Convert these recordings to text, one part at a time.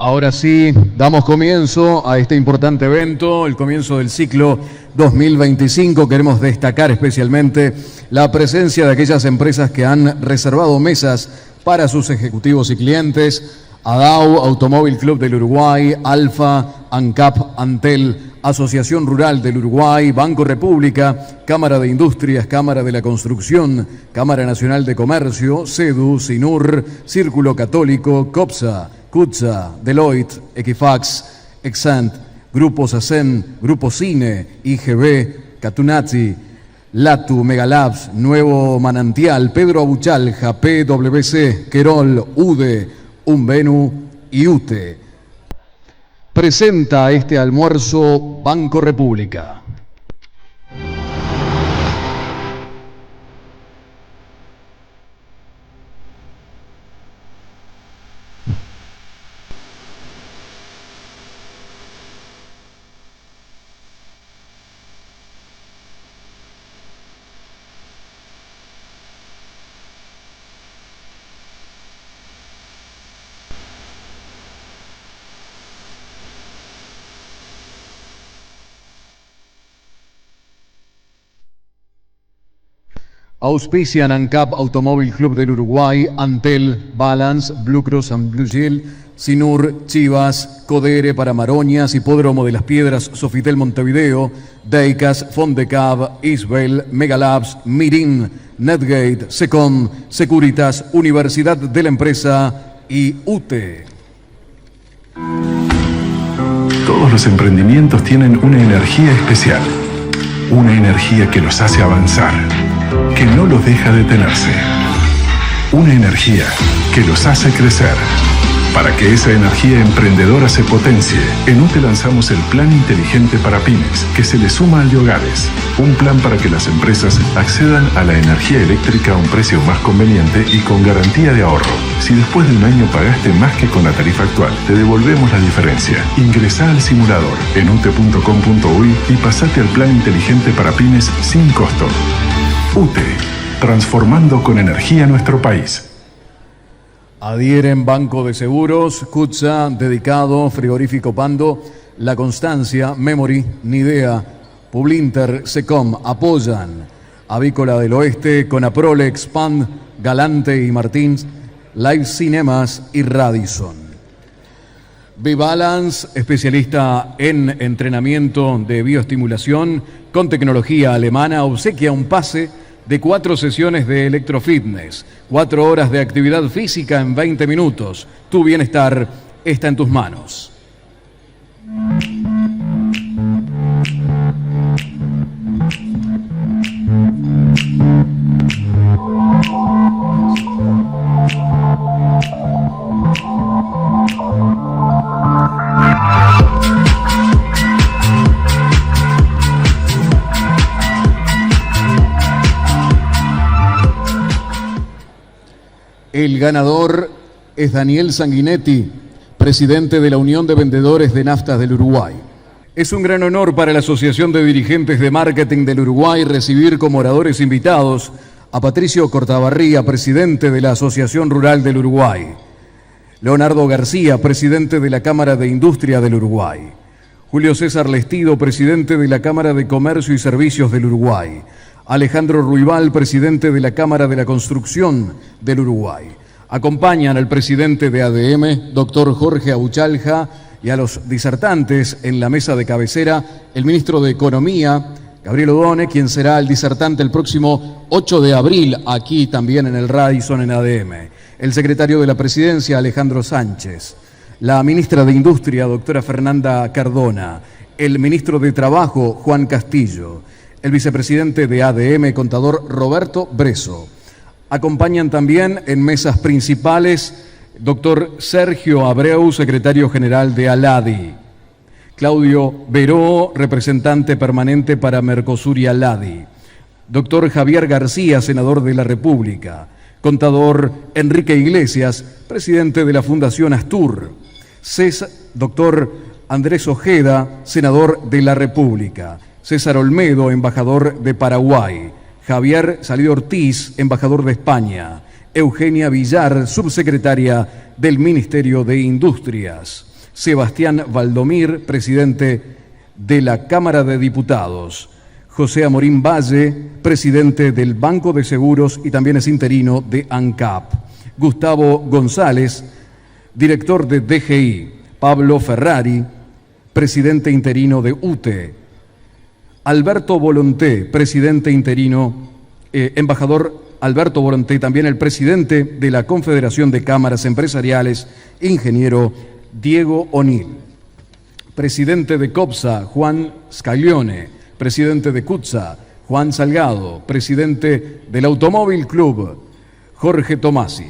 Ahora sí, damos comienzo a este importante evento, el comienzo del ciclo 2025. Queremos destacar especialmente la presencia de aquellas empresas que han reservado mesas para sus ejecutivos y clientes: ADAU, Automóvil Club del Uruguay, Alfa, ANCAP, Antel, Asociación Rural del Uruguay, Banco República, Cámara de Industrias, Cámara de la Construcción, Cámara Nacional de Comercio, CEDU, SINUR, Círculo Católico, COPSA, CUTSA, Deloitte, Equifax, Exant, Grupo SACEN, Grupo Cine, IGB, Catunazzi, Latu, Megalabs, Nuevo Manantial, Pedro Abuchalja, PwC, Querol, UDE, Unvenu y UTE. Presenta este almuerzo Banco República. Auspician ANCAP, Automóvil Club del Uruguay, Antel, Balance, Blue Cross and Blue Shield, Sinur, Chivas, Codere para Maroñas, Hipódromo de las Piedras, Sofitel Montevideo, Deicas, Fondecab, Isbel, Megalabs, Mirin, Netgate, Secom, Securitas, Universidad de la Empresa y UTE. Todos los emprendimientos tienen una energía especial, una energía que los hace avanzar, que no los deja detenerse. Una energía que los hace crecer. Para que esa energía emprendedora se potencie, en UTE lanzamos el Plan Inteligente para Pymes, que se le suma al de hogares. Un plan para que las empresas accedan a la energía eléctrica a un precio más conveniente y con garantía de ahorro. Si después de un año pagaste más que con la tarifa actual, te devolvemos la diferencia. Ingresá al simulador en ute.com.uy y pasate al Plan Inteligente para Pymes sin costo. UTE, transformando con energía nuestro país. Adhieren Banco de Seguros, CUTSA, Dedicado, Frigorífico Pando, La Constancia, Memory, Nidea, Publinter, Secom. Apoyan Avícola del Oeste, Conaprole, Expand, Galante y Martins, Live Cinemas y Radisson. B-Balance, especialista en entrenamiento de bioestimulación con tecnología alemana, obsequia un pase de 4 sesiones de electrofitness, 4 horas de actividad física en 20 minutos. Tu bienestar está en tus manos. El ganador es Daniel Sanguinetti, presidente de la Unión de Vendedores de Naftas del Uruguay. Es un gran honor para la Asociación de Dirigentes de Marketing del Uruguay recibir como oradores invitados a Patricio Cortabarría, presidente de la Asociación Rural del Uruguay; Leonardo García, presidente de la Cámara de Industria del Uruguay; Julio César Lestido, presidente de la Cámara de Comercio y Servicios del Uruguay; Alejandro Ruibal, presidente de la Cámara de la Construcción del Uruguay. Acompañan al presidente de ADM, doctor Jorge Abuchalja, y a los disertantes en la mesa de cabecera, el ministro de Economía, Gabriel Odone, quien será el disertante el próximo 8 de abril, aquí también en el Radisson en ADM; el secretario de la Presidencia, Alejandro Sánchez; la ministra de Industria, doctora Fernanda Cardona; el ministro de Trabajo, Juan Castillo; el vicepresidente de ADM, contador Roberto Breso. Acompañan también en mesas principales doctor Sergio Abreu, secretario general de ALADI; Claudio Veró, representante permanente para Mercosur y ALADI; doctor Javier García, senador de la República; contador Enrique Iglesias, presidente de la Fundación Astur; doctor Andrés Ojeda, senador de la República; César Olmedo, embajador de Paraguay; Javier Salido Ortiz, embajador de España; Eugenia Villar, subsecretaria del Ministerio de Industrias. Sebastián Valdomir, presidente de la Cámara de Diputados. José Amorín Valle, presidente del Banco de Seguros y también es interino de ANCAP. Gustavo González, director de DGI. Pablo Ferrari, presidente interino de UTE. Alberto Volonté, presidente interino, embajador Alberto Volonté, también el presidente de la Confederación de Cámaras Empresariales, ingeniero Diego O'Neill. Presidente de COPSA, Juan Scaglione. Presidente de CUTSA, Juan Salgado. Presidente del Automóvil Club, Jorge Tomasi.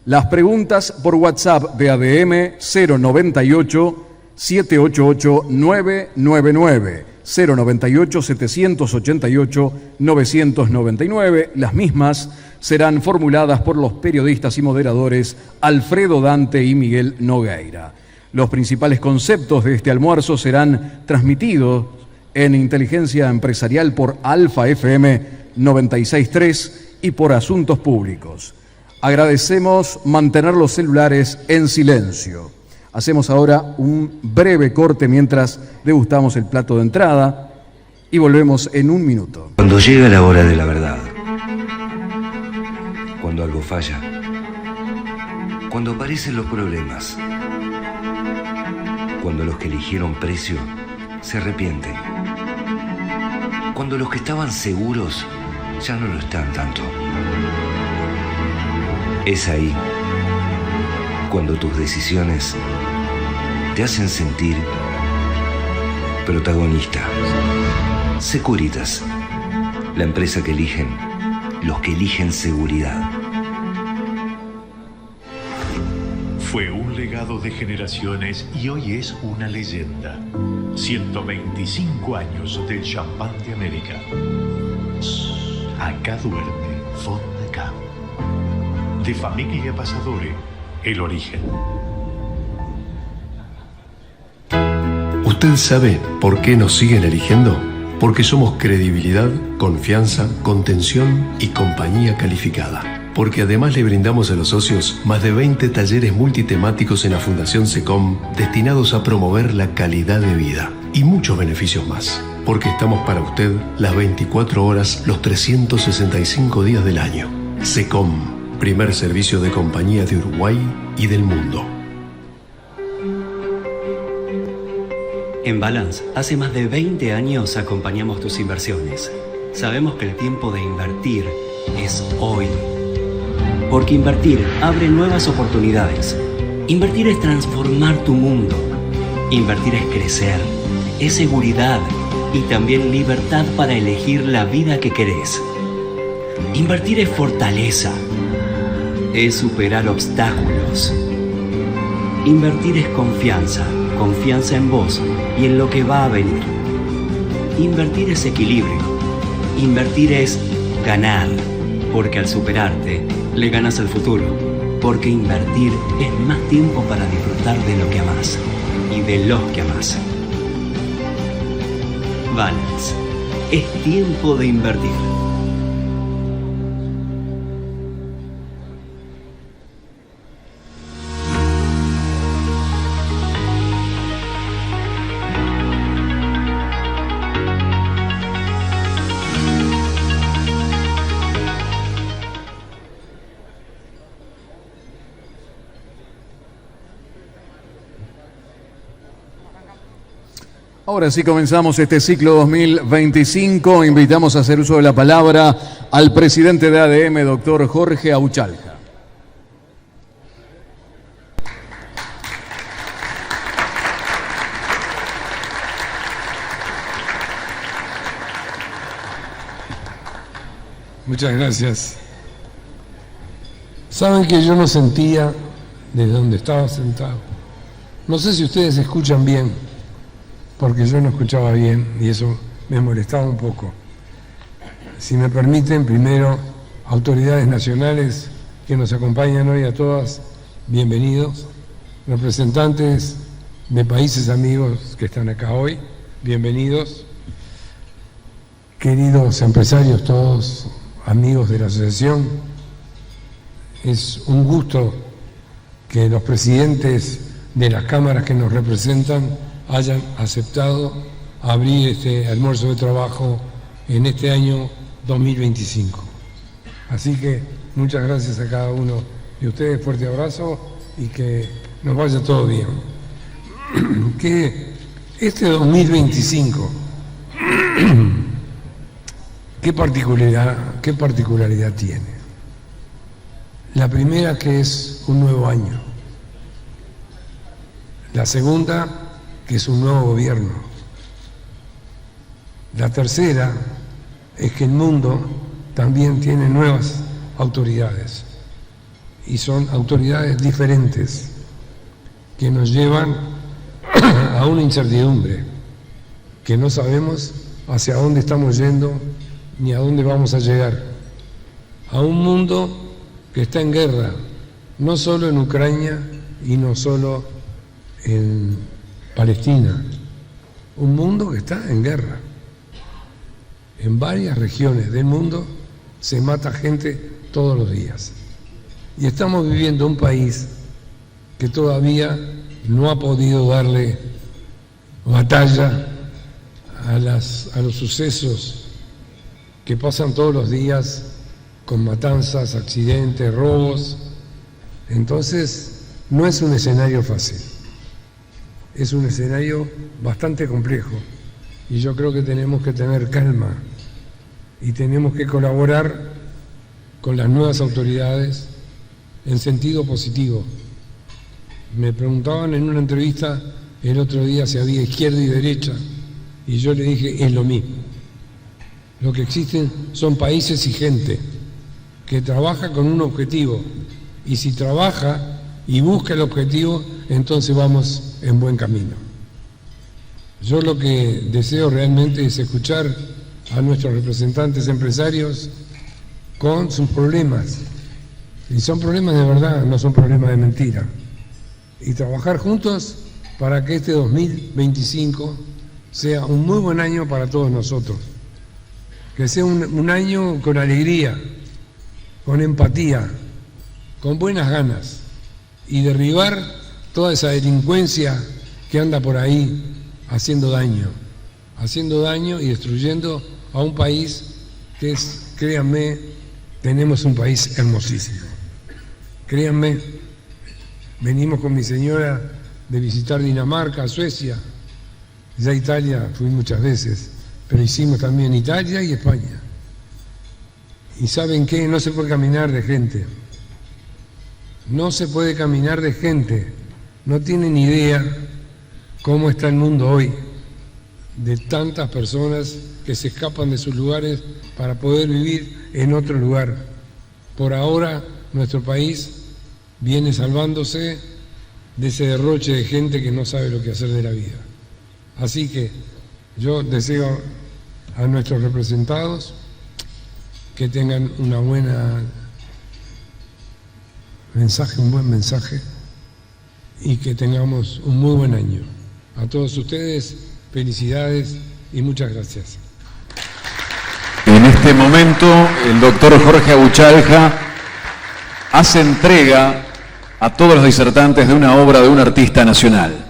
Las preguntas por WhatsApp de ADM 098-788-999, 098-788-999. Las mismas serán formuladas por los periodistas y moderadores Alfredo Dante y Miguel Nogueira. Los principales conceptos de este almuerzo serán transmitidos en Inteligencia Empresarial por Alfa FM 96.3 y por Asuntos Públicos. Agradecemos mantener los celulares en silencio. Hacemos ahora un breve corte mientras degustamos el plato de entrada y volvemos en un minuto. Cuando llega la hora de la verdad, cuando algo falla, cuando aparecen los problemas, cuando los que eligieron precio se arrepienten, cuando los que estaban seguros ya no lo están tanto. Es ahí cuando tus decisiones te hacen sentir protagonista. Securitas, la empresa que eligen los que eligen seguridad. Fue un legado de generaciones y hoy es una leyenda. 125 años del champán de América. Acá duerme Fondacam. De familia Pasadore, el origen. ¿Usted sabe por qué nos siguen eligiendo? Porque somos credibilidad, confianza, contención y compañía calificada. Porque además le brindamos a los socios más de 20 talleres multitemáticos en la Fundación SECOM destinados a promover la calidad de vida y muchos beneficios más. Porque estamos para usted las 24 horas, los 365 días del año. SECOM, primer servicio de compañía de Uruguay y del mundo. En Balance, hace más de 20 años acompañamos tus inversiones. Sabemos que el tiempo de invertir es hoy. Porque invertir abre nuevas oportunidades. Invertir es transformar tu mundo. Invertir es crecer, es seguridad y también libertad para elegir la vida que querés. Invertir es fortaleza, es superar obstáculos. Invertir es confianza, confianza en vos y en lo que va a venir. Invertir es equilibrio. Invertir es ganar, porque al superarte, le ganas al futuro. Porque invertir es más tiempo para disfrutar de lo que amás y de los que amás. Balance. Es tiempo de invertir. Ahora sí comenzamos este ciclo 2025. Invitamos a hacer uso de la palabra al presidente de ADM, doctor Jorge Auchalja. Muchas gracias. Saben que yo no sentía desde donde estaba sentado. No sé si ustedes escuchan bien, porque yo no escuchaba bien y eso me molestaba un poco. Si me permiten, primero, autoridades nacionales que nos acompañan hoy a todas, bienvenidos. Representantes de países amigos que están acá hoy, bienvenidos. Queridos empresarios todos, amigos de la asociación, es un gusto que los presidentes de las cámaras que nos representan hayan aceptado abrir este almuerzo de trabajo en este año 2025. Así que muchas gracias a cada uno de ustedes, fuerte abrazo y que nos vaya todo bien. Que este 2025, ¿qué particularidad tiene? La primera, que es un nuevo año. La segunda, que es un nuevo gobierno. La tercera es que el mundo también tiene nuevas autoridades, y son autoridades diferentes que nos llevan a una incertidumbre, que no sabemos hacia dónde estamos yendo ni a dónde vamos a llegar. A un mundo que está en guerra, no solo en Ucrania y no solo en Palestina, un mundo que está en guerra. En varias regiones del mundo se mata gente todos los días. Y estamos viviendo un país que todavía no ha podido darle batalla a los sucesos que pasan todos los días, con matanzas, accidentes, robos. Entonces, no es un escenario fácil. Es un escenario bastante complejo. Y yo creo que tenemos que tener calma y tenemos que colaborar con las nuevas autoridades en sentido positivo. Me preguntaban en una entrevista el otro día si había izquierda y derecha, y yo le dije, es lo mismo. Lo que existen son países y gente que trabaja con un objetivo, y si trabaja y busca el objetivo, entonces vamos en buen camino. Yo lo que deseo realmente es escuchar a nuestros representantes empresarios con sus problemas, y son problemas de verdad, no son problemas de mentira, y trabajar juntos para que este 2025 sea un muy buen año para todos nosotros, que sea un año con alegría, con empatía, con buenas ganas, y derribar toda esa delincuencia que anda por ahí haciendo daño y destruyendo a un país que es, créanme, tenemos un país hermosísimo. Créanme, venimos con mi señora de visitar Dinamarca, Suecia, ya Italia fui muchas veces, pero hicimos también Italia y España. Y ¿saben qué? No se puede caminar de gente. No se puede caminar de gente. No tienen idea cómo está el mundo hoy, de tantas personas que se escapan de sus lugares para poder vivir en otro lugar. Por ahora, nuestro país viene salvándose de ese derroche de gente que no sabe lo que hacer de la vida. Así que yo deseo a nuestros representados que tengan un buen mensaje, y que tengamos un muy buen año. A todos ustedes, felicidades y muchas gracias. En este momento, el doctor Jorge Abuchalja hace entrega a todos los disertantes de una obra de un artista nacional.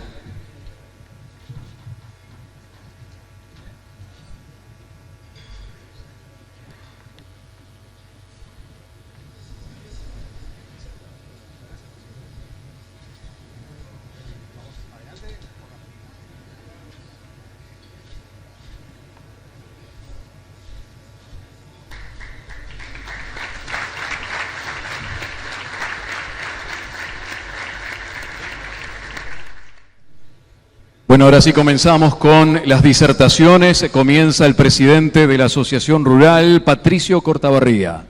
Bueno, ahora sí comenzamos con las disertaciones. Comienza el presidente de la Asociación Rural, Patricio Cortabarría.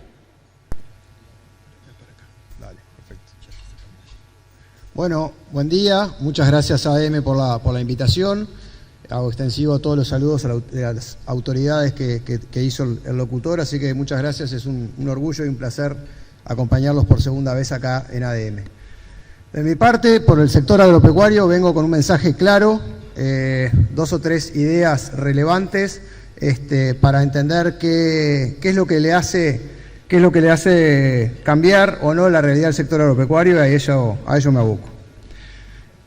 Bueno, buen día. Muchas gracias a AM por la invitación. Hago extensivo todos los saludos a las autoridades que hizo el locutor, así que muchas gracias. Es un orgullo y un placer acompañarlos por segunda vez acá en ADM. De mi parte, por el sector agropecuario, vengo con un mensaje claro, 2 o 3 ideas relevantes para entender qué es lo que le hace cambiar o no la realidad del sector agropecuario, y a ello me aboco.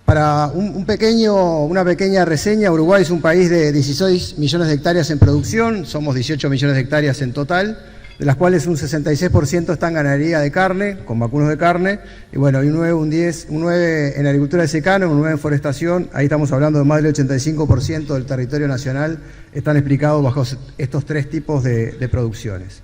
Para una pequeña reseña, Uruguay es un país de 16 millones de hectáreas en producción, somos 18 millones de hectáreas en total, de las cuales un 66% está en ganadería de carne, con vacunos de carne, y bueno, y un 9 en agricultura de secano, un 9 en forestación. Ahí estamos hablando de más del 85% del territorio nacional están explicados bajo estos tres tipos de producciones.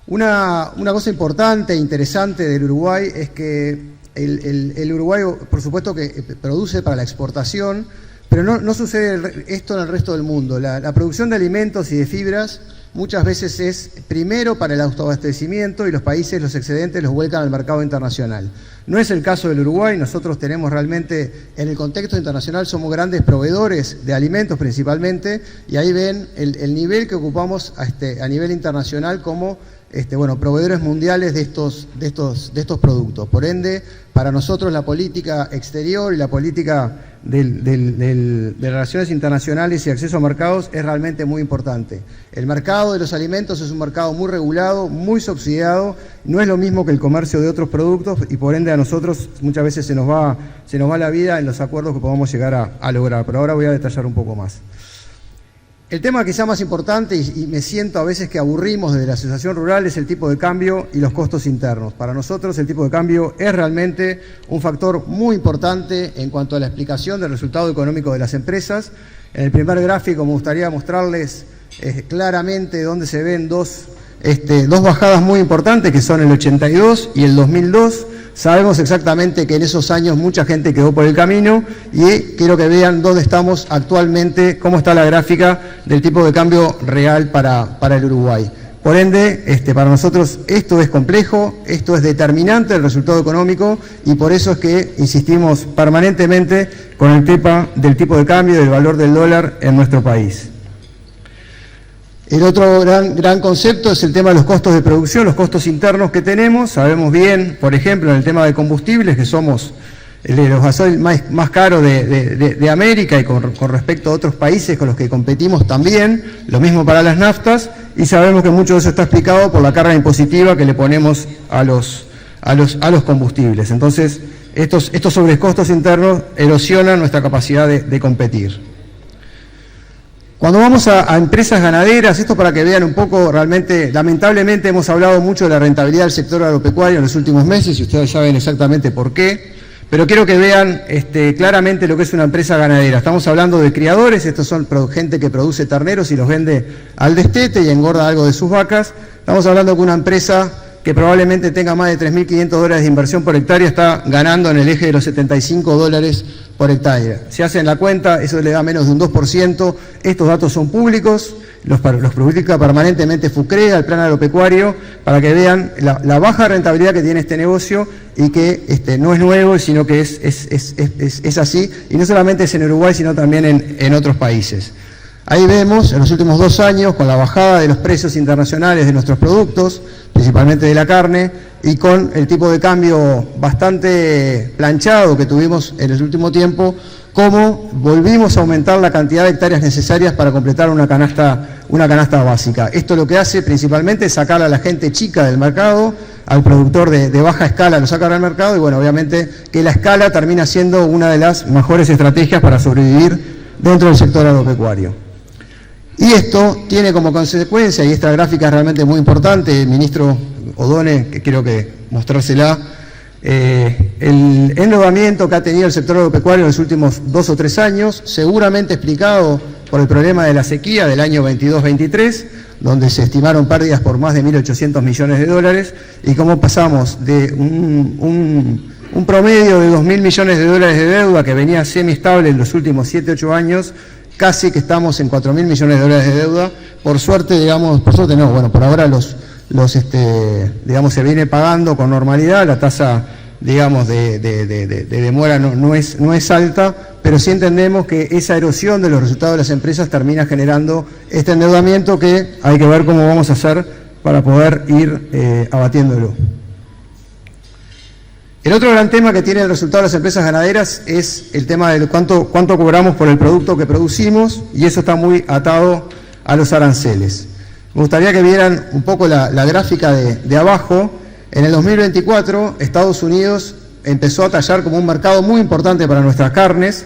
Una cosa importante e interesante del Uruguay es que el Uruguay, por supuesto que produce para la exportación, pero no sucede esto en el resto del mundo. La producción de alimentos y de fibras muchas veces es primero para el autoabastecimiento y los países los excedentes los vuelcan al mercado internacional. No es el caso del Uruguay. Nosotros tenemos realmente, en el contexto internacional, somos grandes proveedores de alimentos principalmente, y ahí ven el nivel que ocupamos a nivel internacional como proveedores mundiales de estos productos. Por ende, para nosotros la política exterior y la política de relaciones internacionales y acceso a mercados es realmente muy importante. El mercado de los alimentos es un mercado muy regulado, muy subsidiado, no es lo mismo que el comercio de otros productos, y por ende a nosotros muchas veces se nos va la vida en los acuerdos que podamos llegar a lograr, pero ahora voy a detallar un poco más. El tema quizá más importante, y me siento a veces que aburrimos desde la Asociación Rural, es el tipo de cambio y los costos internos. Para nosotros el tipo de cambio es realmente un factor muy importante en cuanto a la explicación del resultado económico de las empresas. En el primer gráfico me gustaría mostrarles claramente donde se ven dos bajadas muy importantes, que son el 82 y el 2002. Sabemos exactamente que en esos años mucha gente quedó por el camino, y quiero que vean dónde estamos actualmente, cómo está la gráfica del tipo de cambio real para el Uruguay. Por ende, para nosotros esto es complejo, esto es determinante del resultado económico, y por eso es que insistimos permanentemente con el tema del tipo de cambio y del valor del dólar en nuestro país. El otro gran concepto es el tema de los costos de producción, los costos internos que tenemos. Sabemos bien, por ejemplo, en el tema de combustibles, que somos los gasoil más caros de América, y con respecto a otros países con los que competimos también, lo mismo para las naftas, y sabemos que mucho de eso está explicado por la carga impositiva que le ponemos a los combustibles. Entonces, estos sobrecostos internos erosionan nuestra capacidad de competir. Cuando vamos a empresas ganaderas, esto para que vean un poco, realmente, lamentablemente hemos hablado mucho de la rentabilidad del sector agropecuario en los últimos meses, y ustedes saben exactamente por qué, pero quiero que vean claramente lo que es una empresa ganadera. Estamos hablando de criadores, estos son gente que produce terneros y los vende al destete y engorda algo de sus vacas. Estamos hablando de una empresa que probablemente tenga más de $3.500 de inversión por hectárea, está ganando en el eje de los $75 por hectárea. Si hacen la cuenta, eso le da menos de un 2%. Estos datos son públicos, los publica permanentemente FUCREA, el Plan Agropecuario, para que vean la baja rentabilidad que tiene este negocio, y que no es nuevo, sino que es así, y no solamente es en Uruguay, sino también en otros países. Ahí vemos, en los últimos 2 años, con la bajada de los precios internacionales de nuestros productos, principalmente de la carne, y con el tipo de cambio bastante planchado que tuvimos en el último tiempo, cómo volvimos a aumentar la cantidad de hectáreas necesarias para completar una canasta básica. Esto lo que hace principalmente es sacar a la gente chica del mercado, al productor de baja escala lo saca del mercado, y bueno, obviamente que la escala termina siendo una de las mejores estrategias para sobrevivir dentro del sector agropecuario. Y esto tiene como consecuencia, y esta gráfica es realmente muy importante, el ministro Odone, que quiero que mostrársela, el endeudamiento que ha tenido el sector agropecuario en los últimos 2 o 3 años, seguramente explicado por el problema de la sequía del año 22-23, donde se estimaron pérdidas por más de $1.800 millones, y cómo pasamos de un promedio de $2.000 millones de deuda que venía semiestable en los últimos 7-8 años, casi que estamos en $4.000 millones de deuda. Por suerte, por ahora se viene pagando con normalidad, la tasa, de demora no es alta, pero sí entendemos que esa erosión de los resultados de las empresas termina generando este endeudamiento, que hay que ver cómo vamos a hacer para poder ir abatiéndolo. El otro gran tema que tiene el resultado de las empresas ganaderas es el tema de cuánto cobramos por el producto que producimos, y eso está muy atado a los aranceles. Me gustaría que vieran un poco la gráfica de abajo. En el 2024, Estados Unidos empezó a tallar como un mercado muy importante para nuestras carnes,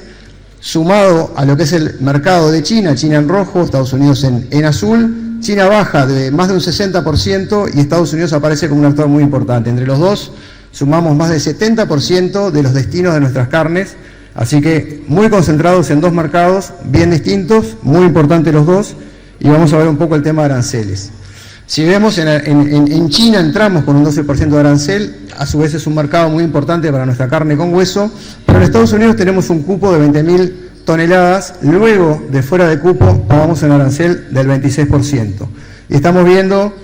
sumado a lo que es el mercado de China, China en rojo, Estados Unidos en azul. China baja de más de un 60% y Estados Unidos aparece como un actor muy importante. Entre los dos sumamos más del 70% de los destinos de nuestras carnes, así que muy concentrados en dos mercados bien distintos, muy importantes los dos, y vamos a ver un poco el tema de aranceles. Si vemos en China entramos con un 12% de arancel, a su vez es un mercado muy importante para nuestra carne con hueso, pero en Estados Unidos tenemos un cupo de 20.000 toneladas, luego de fuera de cupo pagamos un arancel del 26%. Y estamos viendo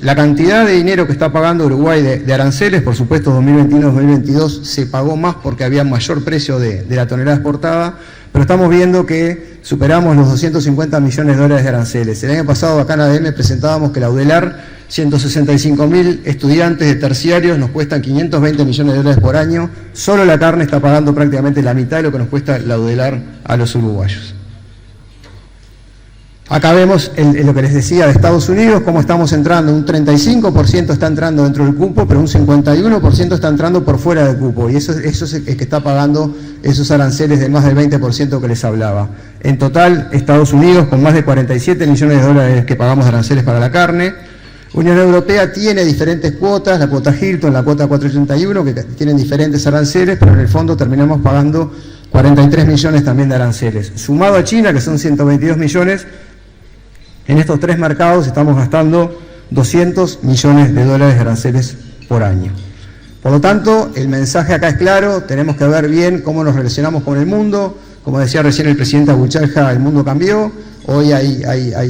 la cantidad de dinero que está pagando Uruguay de aranceles. Por supuesto 2021-2022 se pagó más porque había mayor precio de la tonelada exportada, pero estamos viendo que superamos los 250 millones de dólares de aranceles. El año pasado acá en ADM presentábamos que la UDELAR, 165.000 estudiantes de terciarios nos cuestan 520 millones de dólares por año. Solo la carne está pagando prácticamente la mitad de lo que nos cuesta la UDELAR a los uruguayos. Acá vemos lo que les decía de Estados Unidos, cómo estamos entrando. Un 35% está entrando dentro del cupo, pero un 51% está entrando por fuera del cupo. Y eso es el que está pagando esos aranceles de más del 20% que les hablaba. En total, Estados Unidos, con más de 47 millones de dólares que pagamos de aranceles para la carne. Unión Europea tiene diferentes cuotas, la cuota Hilton, la cuota 431, que tienen diferentes aranceles, pero en el fondo terminamos pagando 43 millones también de aranceles. Sumado a China, que son 122 millones, en estos tres mercados estamos gastando 200 millones de dólares de aranceles por año. Por lo tanto, el mensaje acá es claro, tenemos que ver bien cómo nos relacionamos con el mundo. Como decía recién el presidente Abuchalja, el mundo cambió. Hoy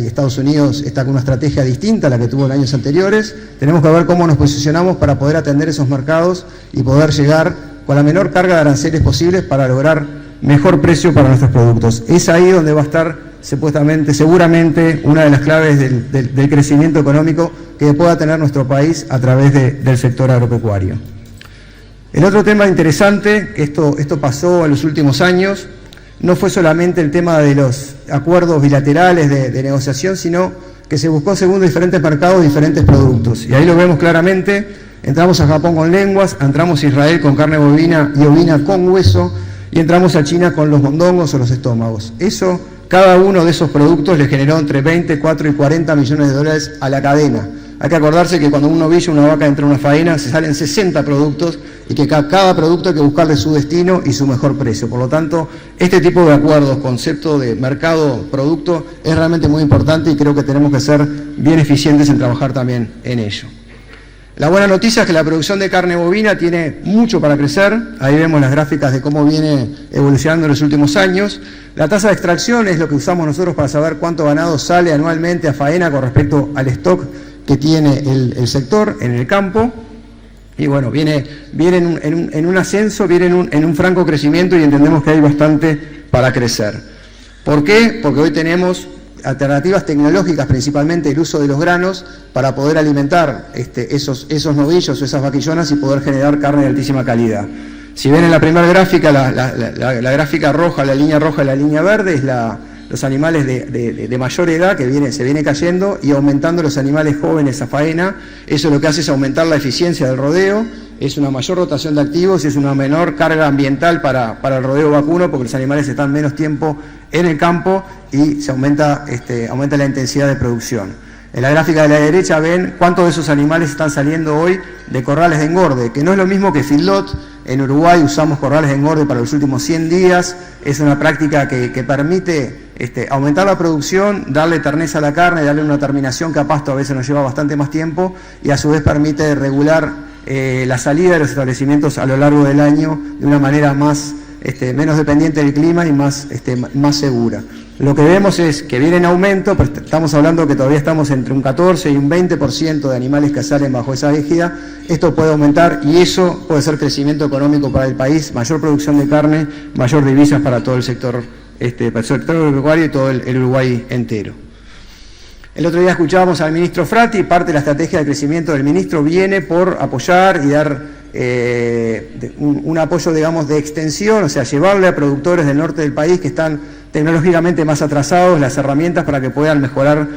Estados Unidos está con una estrategia distinta a la que tuvo en años anteriores. Tenemos que ver cómo nos posicionamos para poder atender esos mercados y poder llegar con la menor carga de aranceles posibles para lograr mejor precio para nuestros productos. Es ahí donde va a estar seguramente una de las claves del crecimiento económico que pueda tener nuestro país a través del sector agropecuario. El otro tema interesante, que esto pasó en los últimos años, no fue solamente el tema de los acuerdos bilaterales de negociación, sino que se buscó según diferentes mercados diferentes productos. Y ahí lo vemos claramente, entramos a Japón con lenguas, entramos a Israel con carne bovina y ovina con hueso, y entramos a China con los mondongos o los estómagos. Cada uno de esos productos le generó entre 20, 4 y 40 millones de dólares a la cadena. Hay que acordarse que cuando un novillo, una vaca entra a una faena, se salen 60 productos y que cada producto hay que buscarle su destino y su mejor precio. Por lo tanto, este tipo de acuerdos, concepto de mercado-producto, es realmente muy importante y creo que tenemos que ser bien eficientes en trabajar también en ello. La buena noticia es que la producción de carne bovina tiene mucho para crecer. Ahí vemos las gráficas de cómo viene evolucionando en los últimos años. La tasa de extracción es lo que usamos nosotros para saber cuánto ganado sale anualmente a faena con respecto al stock que tiene el sector en el campo. Y bueno, viene en un ascenso, viene en un franco crecimiento y entendemos que hay bastante para crecer. ¿Por qué? Porque hoy tenemos alternativas tecnológicas, principalmente el uso de los granos, para poder alimentar esos novillos o esas vaquillonas y poder generar carne de altísima calidad. Si ven en la primera gráfica, la gráfica roja, la línea roja y la línea verde, es los animales de mayor edad que se viene cayendo y aumentando los animales jóvenes a faena. Eso lo que hace es aumentar la eficiencia del rodeo, es una mayor rotación de activos y es una menor carga ambiental para el rodeo vacuno, porque los animales están menos tiempo en el campo y se aumenta la intensidad de producción. En la gráfica de la derecha ven cuántos de esos animales están saliendo hoy de corrales de engorde, que no es lo mismo que feedlot. En Uruguay usamos corrales de engorde para los últimos 100 días, es una práctica que permite aumentar la producción, darle terneza a la carne, darle una terminación que a pasto a veces nos lleva bastante más tiempo y a su vez permite regular la salida de los establecimientos a lo largo del año de una manera menos dependiente del clima y más segura. Lo que vemos es que viene en aumento, pero estamos hablando que todavía estamos entre un 14 y un 20% de animales que salen bajo esa égida. Esto puede aumentar y eso puede ser crecimiento económico para el país, mayor producción de carne, mayor divisas para todo el sector agropecuario y todo el Uruguay entero. El otro día escuchábamos al ministro Frati, parte de la estrategia de crecimiento del ministro viene por apoyar y dar un apoyo, digamos, de extensión, o sea, llevarle a productores del norte del país que están tecnológicamente más atrasados las herramientas para que puedan mejorar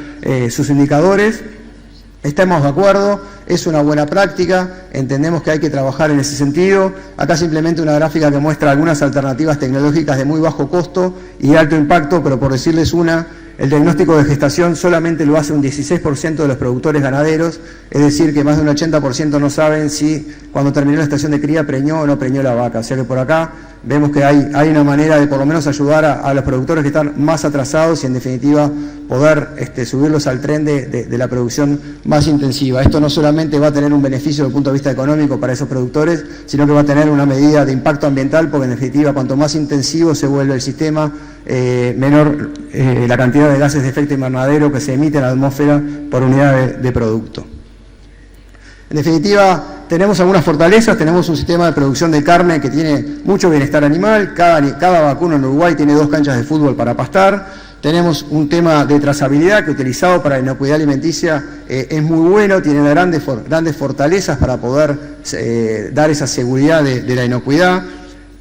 sus indicadores. Estamos de acuerdo, es una buena práctica, entendemos que hay que trabajar en ese sentido. Acá simplemente una gráfica que muestra algunas alternativas tecnológicas de muy bajo costo y de alto impacto, pero por decirles una, el diagnóstico de gestación solamente lo hace un 16% de los productores ganaderos, es decir, que más de un 80% no saben si cuando terminó la estación de cría preñó o no preñó la vaca. O sea que por acá vemos que hay una manera de por lo menos ayudar a los productores que están más atrasados y en definitiva poder subirlos al tren de la producción más intensiva. Esto no solamente va a tener un beneficio desde el punto de vista económico para esos productores, sino que va a tener una medida de impacto ambiental, porque en definitiva cuanto más intensivo se vuelve el sistema, menor la cantidad de gases de efecto invernadero que se emite en la atmósfera por unidad de producto. En definitiva, tenemos algunas fortalezas, tenemos un sistema de producción de carne que tiene mucho bienestar animal, cada vacuno en Uruguay tiene 2 canchas de fútbol para pastar, tenemos un tema de trazabilidad que utilizado para la inocuidad alimenticia es muy bueno, tiene grandes fortalezas para poder dar esa seguridad de la inocuidad.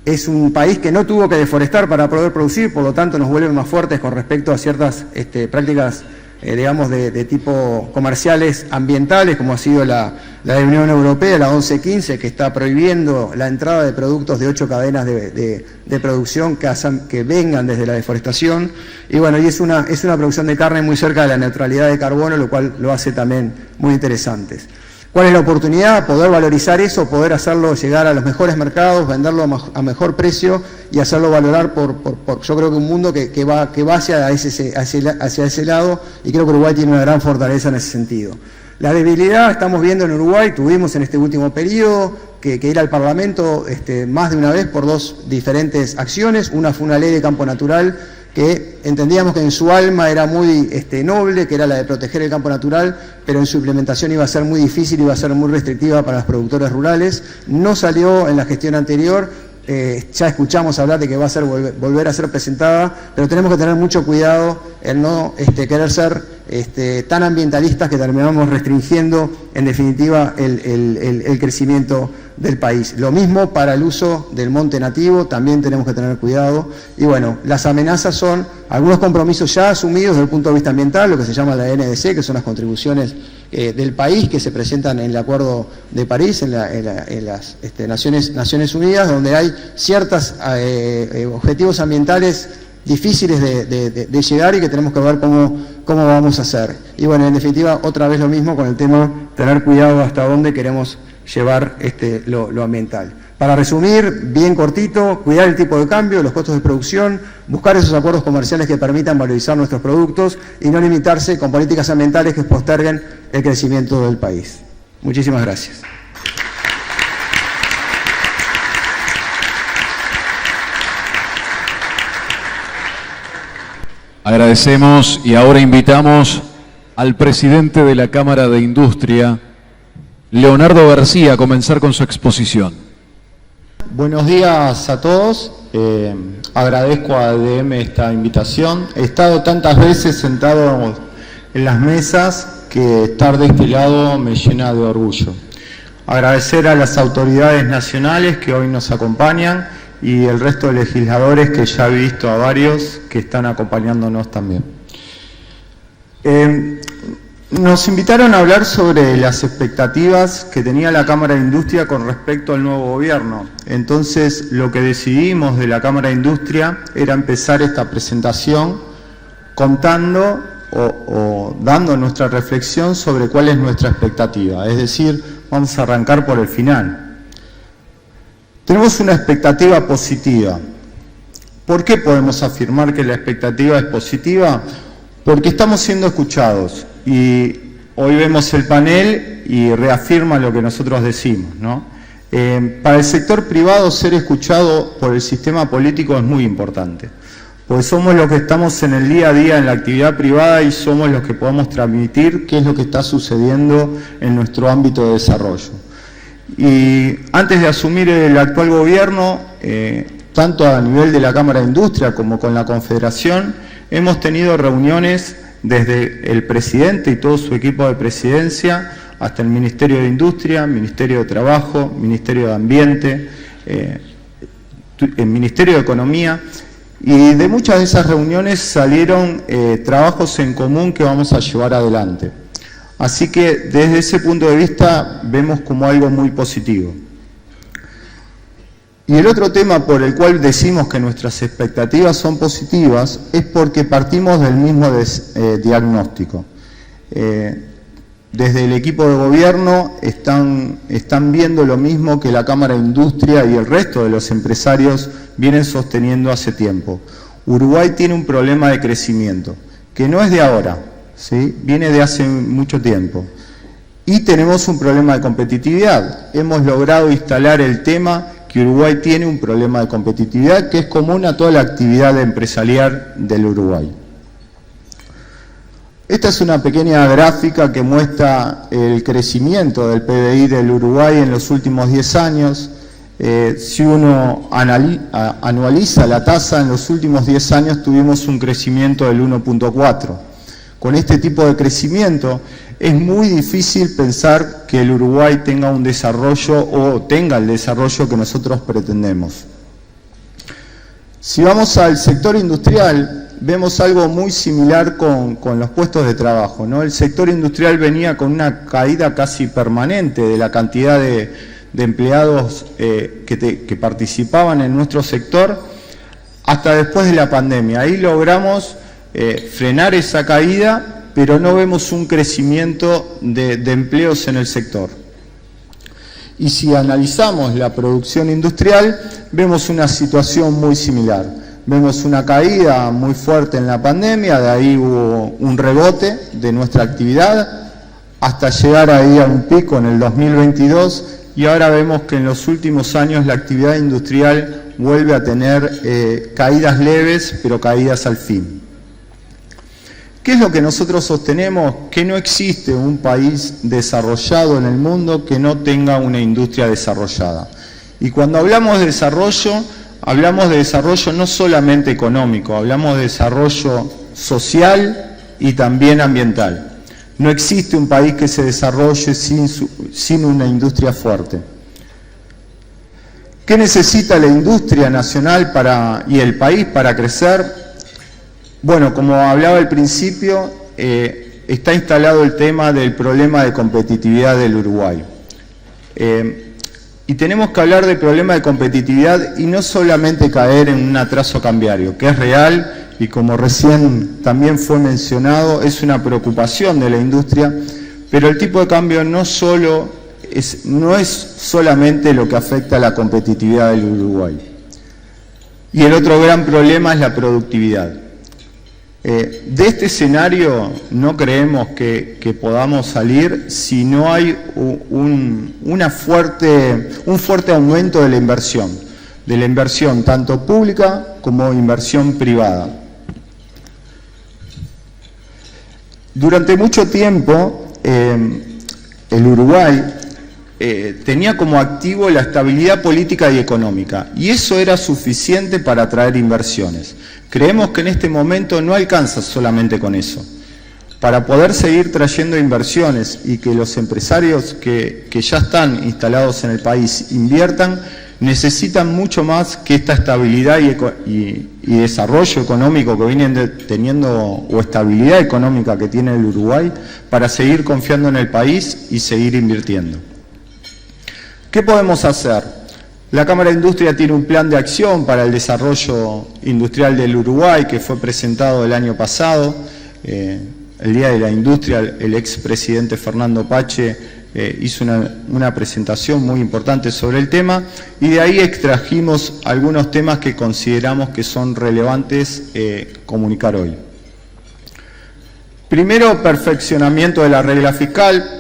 Es un país que no tuvo que deforestar para poder producir, por lo tanto nos vuelve más fuertes con respecto a ciertas prácticas digamos, de tipo comerciales ambientales, como ha sido la de Unión Europea, la 1115, que está prohibiendo la entrada de productos de 8 cadenas de producción que vengan desde la deforestación. Y bueno, y es una producción de carne muy cerca de la neutralidad de carbono, lo cual lo hace también muy interesantes. ¿Cuál es la oportunidad? Poder valorizar eso, poder hacerlo llegar a los mejores mercados, venderlo a mejor precio y hacerlo valorar por yo creo que un mundo que va hacia ese lado, y creo que Uruguay tiene una gran fortaleza en ese sentido. La debilidad estamos viendo en Uruguay, tuvimos en este último periodo que ir al Parlamento más de una vez por 2 diferentes acciones. Una fue una ley de campo natural que entendíamos que en su alma era muy noble, que era la de proteger el campo natural, pero en su implementación iba a ser muy difícil, iba a ser muy restrictiva para los productores rurales. No salió en la gestión anterior, ya escuchamos hablar de que va a ser volver a ser presentada, pero tenemos que tener mucho cuidado en no querer ser tan ambientalistas que terminamos restringiendo en definitiva el crecimiento del país. Lo mismo para el uso del monte nativo, también tenemos que tener cuidado. Y bueno, las amenazas son algunos compromisos ya asumidos desde el punto de vista ambiental, lo que se llama la NDC, que son las contribuciones del país que se presentan en el Acuerdo de París, en las Naciones Unidas, donde hay ciertos objetivos ambientales difíciles de llegar y que tenemos que ver cómo vamos a hacer. Y bueno, en definitiva, otra vez lo mismo con el tema, tener cuidado hasta dónde queremos llevar lo ambiental. Para resumir, bien cortito, cuidar el tipo de cambio, los costos de producción, buscar esos acuerdos comerciales que permitan valorizar nuestros productos y no limitarse con políticas ambientales que posterguen el crecimiento del país. Muchísimas gracias. Agradecemos y ahora invitamos al presidente de la Cámara de Industria, Leonardo García, a comenzar con su exposición. Buenos días a todos. Agradezco a ADM esta invitación. He estado tantas veces sentado en las mesas que estar de este lado me llena de orgullo. Agradecer a las autoridades nacionales que hoy nos acompañan y el resto de legisladores, que ya he visto a varios que están acompañándonos también. Nos invitaron a hablar sobre las expectativas que tenía la Cámara de Industria con respecto al nuevo gobierno. Entonces, lo que decidimos de la Cámara de Industria era empezar esta presentación contando o dando nuestra reflexión sobre cuál es nuestra expectativa. Es decir, vamos a arrancar por el final. Tenemos una expectativa positiva. ¿Por qué podemos afirmar que la expectativa es positiva? Porque estamos siendo escuchados y hoy vemos el panel y reafirma lo que nosotros decimos, ¿no? Para el sector privado, ser escuchado por el sistema político es muy importante, porque somos los que estamos en el día a día en la actividad privada y somos los que podemos transmitir qué es lo que está sucediendo en nuestro ámbito de desarrollo. Y antes de asumir el actual gobierno, tanto a nivel de la Cámara de Industria como con la Confederación, hemos tenido reuniones desde el presidente y todo su equipo de presidencia hasta el Ministerio de Industria, Ministerio de Trabajo, Ministerio de Ambiente, el Ministerio de Economía, y de muchas de esas reuniones salieron trabajos en común que vamos a llevar adelante. Así que desde ese punto de vista vemos como algo muy positivo. Y el otro tema por el cual decimos que nuestras expectativas son positivas es porque partimos del mismo diagnóstico. Desde el equipo de gobierno están viendo lo mismo que la Cámara de Industria y el resto de los empresarios vienen sosteniendo hace tiempo. Uruguay tiene un problema de crecimiento, que no es de ahora, ¿sí? Viene de hace mucho tiempo. Y tenemos un problema de competitividad. Hemos logrado instalar el tema que Uruguay tiene un problema de competitividad que es común a toda la actividad empresarial del Uruguay. Esta es una pequeña gráfica que muestra el crecimiento del PBI del Uruguay en los últimos 10 años. Si uno anualiza la tasa, en los últimos 10 años tuvimos un crecimiento del 1.4. Con este tipo de crecimiento es muy difícil pensar que el Uruguay tenga un desarrollo o tenga el desarrollo que nosotros pretendemos. Si vamos al sector industrial, vemos algo muy similar con los puestos de trabajo, ¿no? El sector industrial venía con una caída casi permanente de la cantidad de empleados que participaban en nuestro sector hasta después de la pandemia. Ahí logramos frenar esa caída, pero no vemos un crecimiento de empleos en el sector. Y si analizamos la producción industrial, vemos una situación muy similar. Vemos una caída muy fuerte en la pandemia, de ahí hubo un rebote de nuestra actividad, hasta llegar ahí a un pico en el 2022, y ahora vemos que en los últimos años la actividad industrial vuelve a tener caídas leves, pero caídas al fin. ¿Qué es lo que nosotros sostenemos? Que no existe un país desarrollado en el mundo que no tenga una industria desarrollada. Y cuando hablamos de desarrollo no solamente económico, hablamos de desarrollo social y también ambiental. No existe un país que se desarrolle sin una industria fuerte. ¿Qué necesita la industria nacional y el país para crecer? Bueno, como hablaba al principio, está instalado el tema del problema de competitividad del Uruguay. Y tenemos que hablar del problema de competitividad y no solamente caer en un atraso cambiario, que es real y como recién también fue mencionado, es una preocupación de la industria, pero el tipo de cambio no es solamente lo que afecta a la competitividad del Uruguay. Y el otro gran problema es la productividad. De este escenario no creemos que podamos salir si no hay un fuerte aumento de la inversión tanto pública como inversión privada. Durante mucho tiempo el Uruguay tenía como activo la estabilidad política y económica, y eso era suficiente para atraer inversiones. Creemos que en este momento no alcanza solamente con eso. Para poder seguir trayendo inversiones y que los empresarios que ya están instalados en el país inviertan, necesitan mucho más que esta estabilidad y desarrollo económico que vienen teniendo, o estabilidad económica que tiene el Uruguay, para seguir confiando en el país y seguir invirtiendo. ¿Qué podemos hacer? La Cámara de Industria tiene un plan de acción para el desarrollo industrial del Uruguay que fue presentado el año pasado. El Día de la Industria, el expresidente Fernando Pache hizo una presentación muy importante sobre el tema, y de ahí extrajimos algunos temas que consideramos que son relevantes comunicar hoy. Primero, perfeccionamiento de la regla fiscal,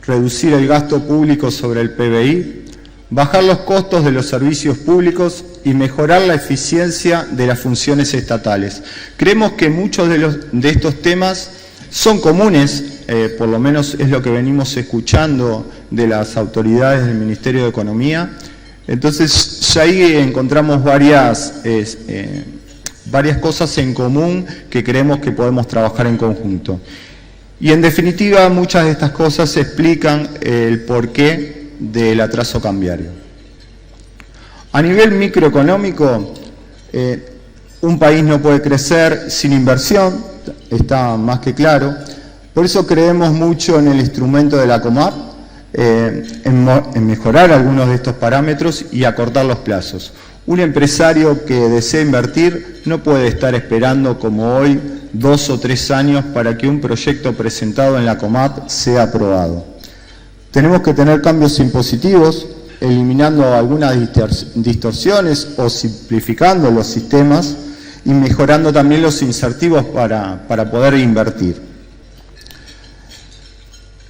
reducir el gasto público sobre el PBI, bajar los costos de los servicios públicos y mejorar la eficiencia de las funciones estatales. Creemos que muchos de estos temas son comunes, por lo menos es lo que venimos escuchando de las autoridades del Ministerio de Economía. Entonces ya ahí encontramos varias cosas en común que creemos que podemos trabajar en conjunto. Y en definitiva, muchas de estas cosas explican el porqué del atraso cambiario. A nivel microeconómico, un país no puede crecer sin inversión, está más que claro. Por eso creemos mucho en el instrumento de la COMAP, en mejorar algunos de estos parámetros y acortar los plazos. Un empresario que desea invertir no puede estar esperando, como hoy, 2 o 3 años para que un proyecto presentado en la COMAP sea aprobado. Tenemos que tener cambios impositivos, eliminando algunas distorsiones o simplificando los sistemas y mejorando también los incentivos para poder invertir.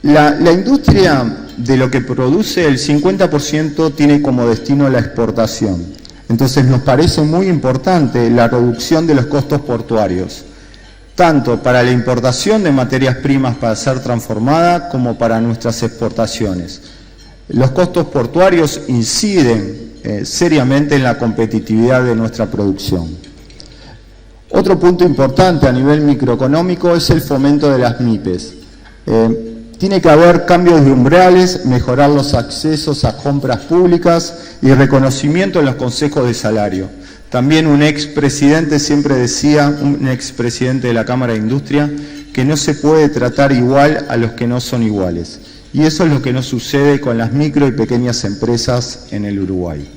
La industria de lo que produce, el 50% tiene como destino la exportación. Entonces nos parece muy importante la reducción de los costos portuarios, tanto para la importación de materias primas para ser transformada como para nuestras exportaciones. Los costos portuarios inciden seriamente en la competitividad de nuestra producción. Otro punto importante a nivel microeconómico es el fomento de las MIPES. Tiene que haber cambios de umbrales, mejorar los accesos a compras públicas y reconocimiento en los consejos de salario. También un expresidente siempre decía, un expresidente de la Cámara de Industria, que no se puede tratar igual a los que no son iguales. Y eso es lo que no sucede con las micro y pequeñas empresas en el Uruguay.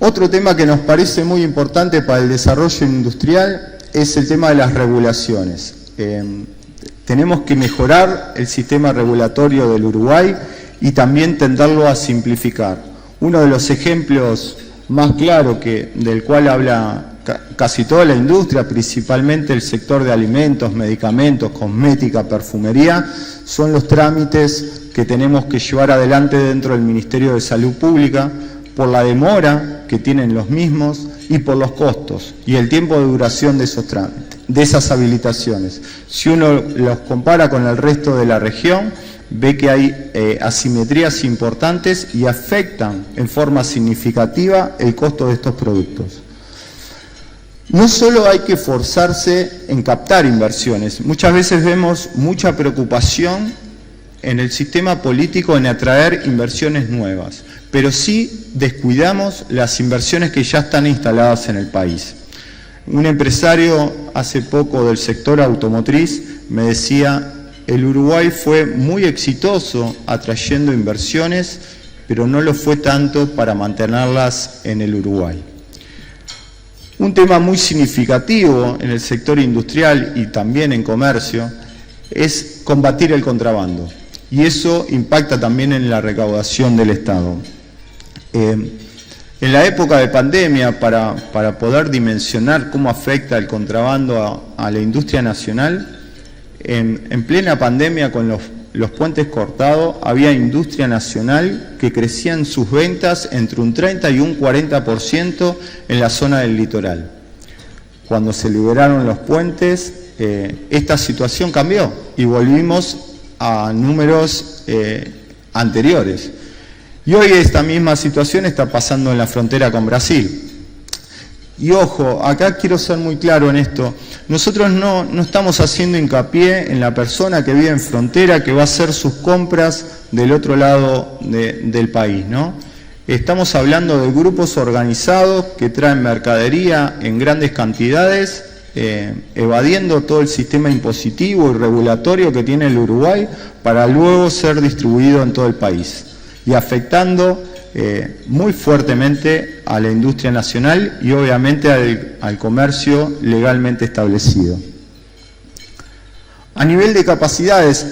Otro tema que nos parece muy importante para el desarrollo industrial es el tema de las regulaciones. Tenemos que mejorar el sistema regulatorio del Uruguay y también tenderlo a simplificar. Uno de los ejemplos más claros del cual habla casi toda la industria, principalmente el sector de alimentos, medicamentos, cosmética, perfumería, son los trámites que tenemos que llevar adelante dentro del Ministerio de Salud Pública por la demora que tienen los mismos y por los costos y el tiempo de duración de esos trámites, de esas habilitaciones. Si uno los compara con el resto de la región, ve que hay asimetrías importantes y afectan en forma significativa el costo de estos productos. No solo hay que esforzarse en captar inversiones, muchas veces vemos mucha preocupación en el sistema político en atraer inversiones nuevas, pero sí descuidamos las inversiones que ya están instaladas en el país. Un empresario hace poco del sector automotriz me decía: el Uruguay fue muy exitoso atrayendo inversiones, pero no lo fue tanto para mantenerlas en el Uruguay. Un tema muy significativo en el sector industrial y también en comercio es combatir el contrabando, y eso impacta también en la recaudación del Estado. En la época de pandemia, para poder dimensionar cómo afecta el contrabando a la industria nacional, en plena pandemia con los puentes cortados, había industria nacional que crecía en sus ventas entre un 30 y un 40% en la zona del litoral. Cuando se liberaron los puentes, esta situación cambió y volvimos a números anteriores. Y hoy esta misma situación está pasando en la frontera con Brasil. Y ojo, acá quiero ser muy claro en esto, nosotros no estamos haciendo hincapié en la persona que vive en frontera, que va a hacer sus compras del otro lado del país, ¿no? Estamos hablando de grupos organizados que traen mercadería en grandes cantidades, evadiendo todo el sistema impositivo y regulatorio que tiene el Uruguay para luego ser distribuido en todo el país y afectando muy fuertemente a la industria nacional y obviamente al comercio legalmente establecido. A nivel de capacidades,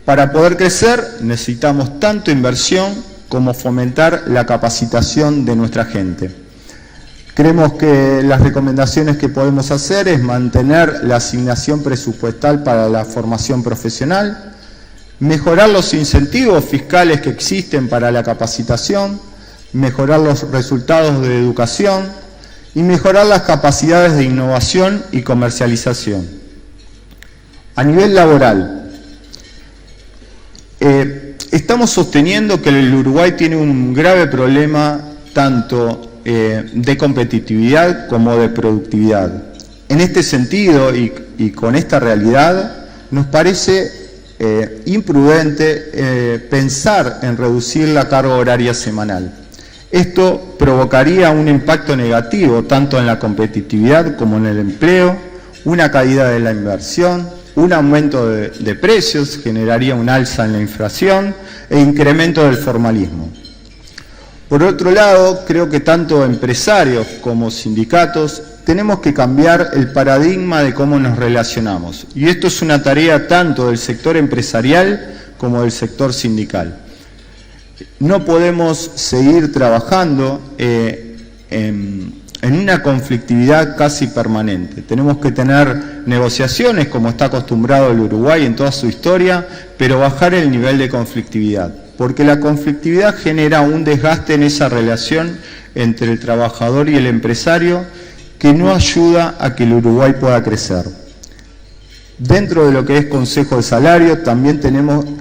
para poder crecer necesitamos tanto inversión como fomentar la capacitación de nuestra gente. Creemos que las recomendaciones que podemos hacer es mantener la asignación presupuestal para la formación profesional, mejorar los incentivos fiscales que existen para la capacitación, mejorar los resultados de educación y mejorar las capacidades de innovación y comercialización. A nivel laboral, estamos sosteniendo que el Uruguay tiene un grave problema tanto de competitividad como de productividad. En este sentido y con esta realidad, nos parece imprudente pensar en reducir la carga horaria semanal. Esto provocaría un impacto negativo tanto en la competitividad como en el empleo, una caída de la inversión, un aumento de precios, generaría un alza en la inflación e incremento del formalismo. Por otro lado, creo que tanto empresarios como sindicatos tenemos que cambiar el paradigma de cómo nos relacionamos. Y esto es una tarea tanto del sector empresarial como del sector sindical. No podemos seguir trabajando en una conflictividad casi permanente. Tenemos que tener negociaciones, como está acostumbrado el Uruguay en toda su historia, pero bajar el nivel de conflictividad, porque la conflictividad genera un desgaste en esa relación entre el trabajador y el empresario que no ayuda a que el Uruguay pueda crecer. Dentro de lo que es Consejo de Salario, también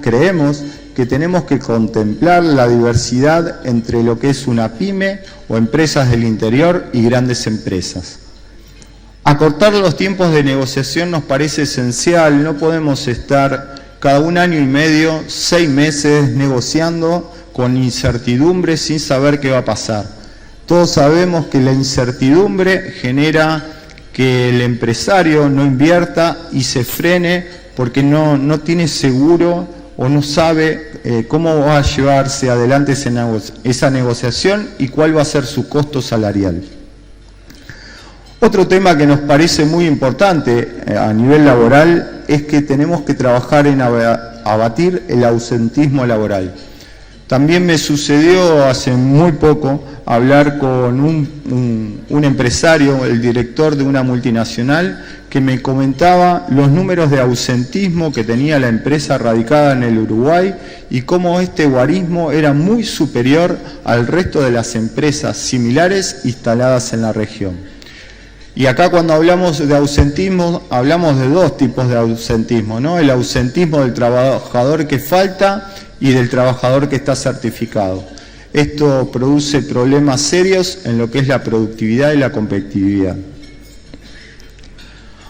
creemos que tenemos que contemplar la diversidad entre lo que es una pyme o empresas del interior y grandes empresas. Acortar los tiempos de negociación nos parece esencial. No podemos estar cada 1 año y medio, 6 meses negociando con incertidumbre sin saber qué va a pasar. Todos sabemos que la incertidumbre genera que el empresario no invierta y se frene porque no tiene seguro o no sabe cómo va a llevarse adelante esa negociación y cuál va a ser su costo salarial. Otro tema que nos parece muy importante a nivel laboral es que tenemos que trabajar en abatir el ausentismo laboral. También me sucedió hace muy poco hablar con un empresario, el director de una multinacional, que me comentaba los números de ausentismo que tenía la empresa radicada en el Uruguay y cómo este guarismo era muy superior al resto de las empresas similares instaladas en la región. Y acá cuando hablamos de ausentismo, hablamos de 2 tipos de ausentismo, ¿no? El ausentismo del trabajador que falta y del trabajador que está certificado. Esto produce problemas serios en lo que es la productividad y la competitividad.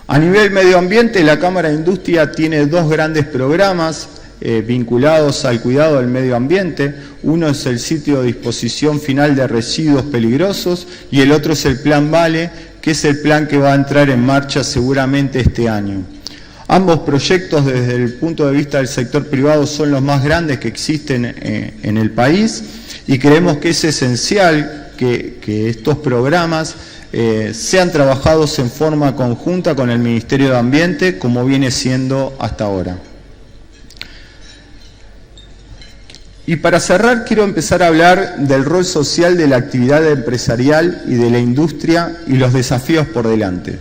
A nivel medio ambiente, la Cámara de Industria tiene 2 grandes programas vinculados al cuidado del medio ambiente. Uno es el sitio de disposición final de residuos peligrosos y el otro es el Plan Vale, que es el plan que va a entrar en marcha seguramente este año. Ambos proyectos, desde el punto de vista del sector privado, son los más grandes que existen en el país y creemos que es esencial que estos programas sean trabajados en forma conjunta con el Ministerio de Ambiente, como viene siendo hasta ahora. Y para cerrar, quiero empezar a hablar del rol social de la actividad empresarial y de la industria y los desafíos por delante.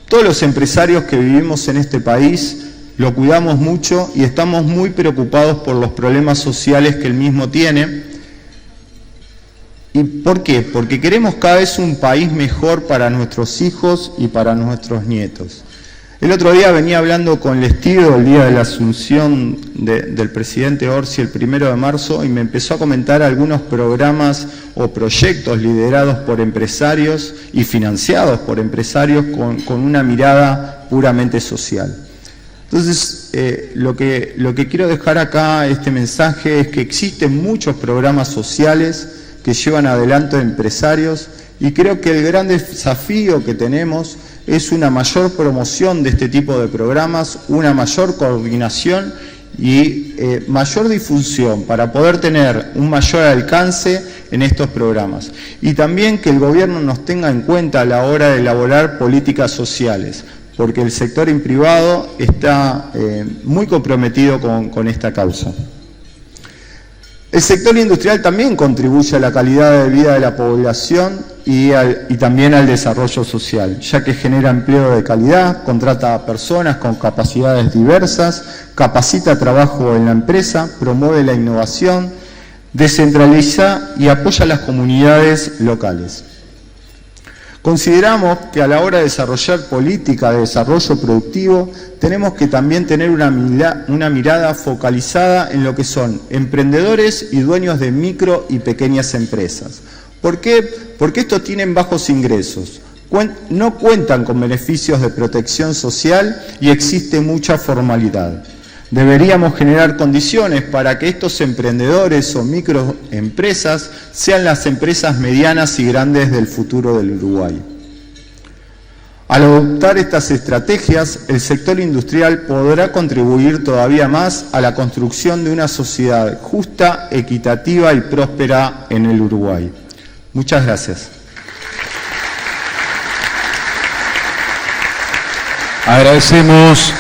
Todos los empresarios que vivimos en este país lo cuidamos mucho y estamos muy preocupados por los problemas sociales que el mismo tiene. ¿Y por qué? Porque queremos cada vez un país mejor para nuestros hijos y para nuestros nietos. El otro día venía hablando con Lestido, el día de la asunción del presidente Orsi, el 1 de marzo, y me empezó a comentar algunos programas o proyectos liderados por empresarios y financiados por empresarios con una mirada puramente social. Entonces, lo que quiero dejar acá, este mensaje, es que existen muchos programas sociales que llevan adelante empresarios y creo que el gran desafío que tenemos es una mayor promoción de este tipo de programas, una mayor coordinación y mayor difusión para poder tener un mayor alcance en estos programas. Y también que el gobierno nos tenga en cuenta a la hora de elaborar políticas sociales, porque el sector privado está muy comprometido con esta causa. El sector industrial también contribuye a la calidad de vida de la población y también al desarrollo social, ya que genera empleo de calidad, contrata a personas con capacidades diversas, capacita trabajo en la empresa, promueve la innovación, descentraliza y apoya a las comunidades locales. Consideramos que a la hora de desarrollar política de desarrollo productivo tenemos que también tener una mirada focalizada en lo que son emprendedores y dueños de micro y pequeñas empresas. ¿Por qué? Porque estos tienen bajos ingresos, no cuentan con beneficios de protección social y existe mucha formalidad. Deberíamos generar condiciones para que estos emprendedores o microempresas sean las empresas medianas y grandes del futuro del Uruguay. Al adoptar estas estrategias, el sector industrial podrá contribuir todavía más a la construcción de una sociedad justa, equitativa y próspera en el Uruguay. Muchas gracias. Agradecemos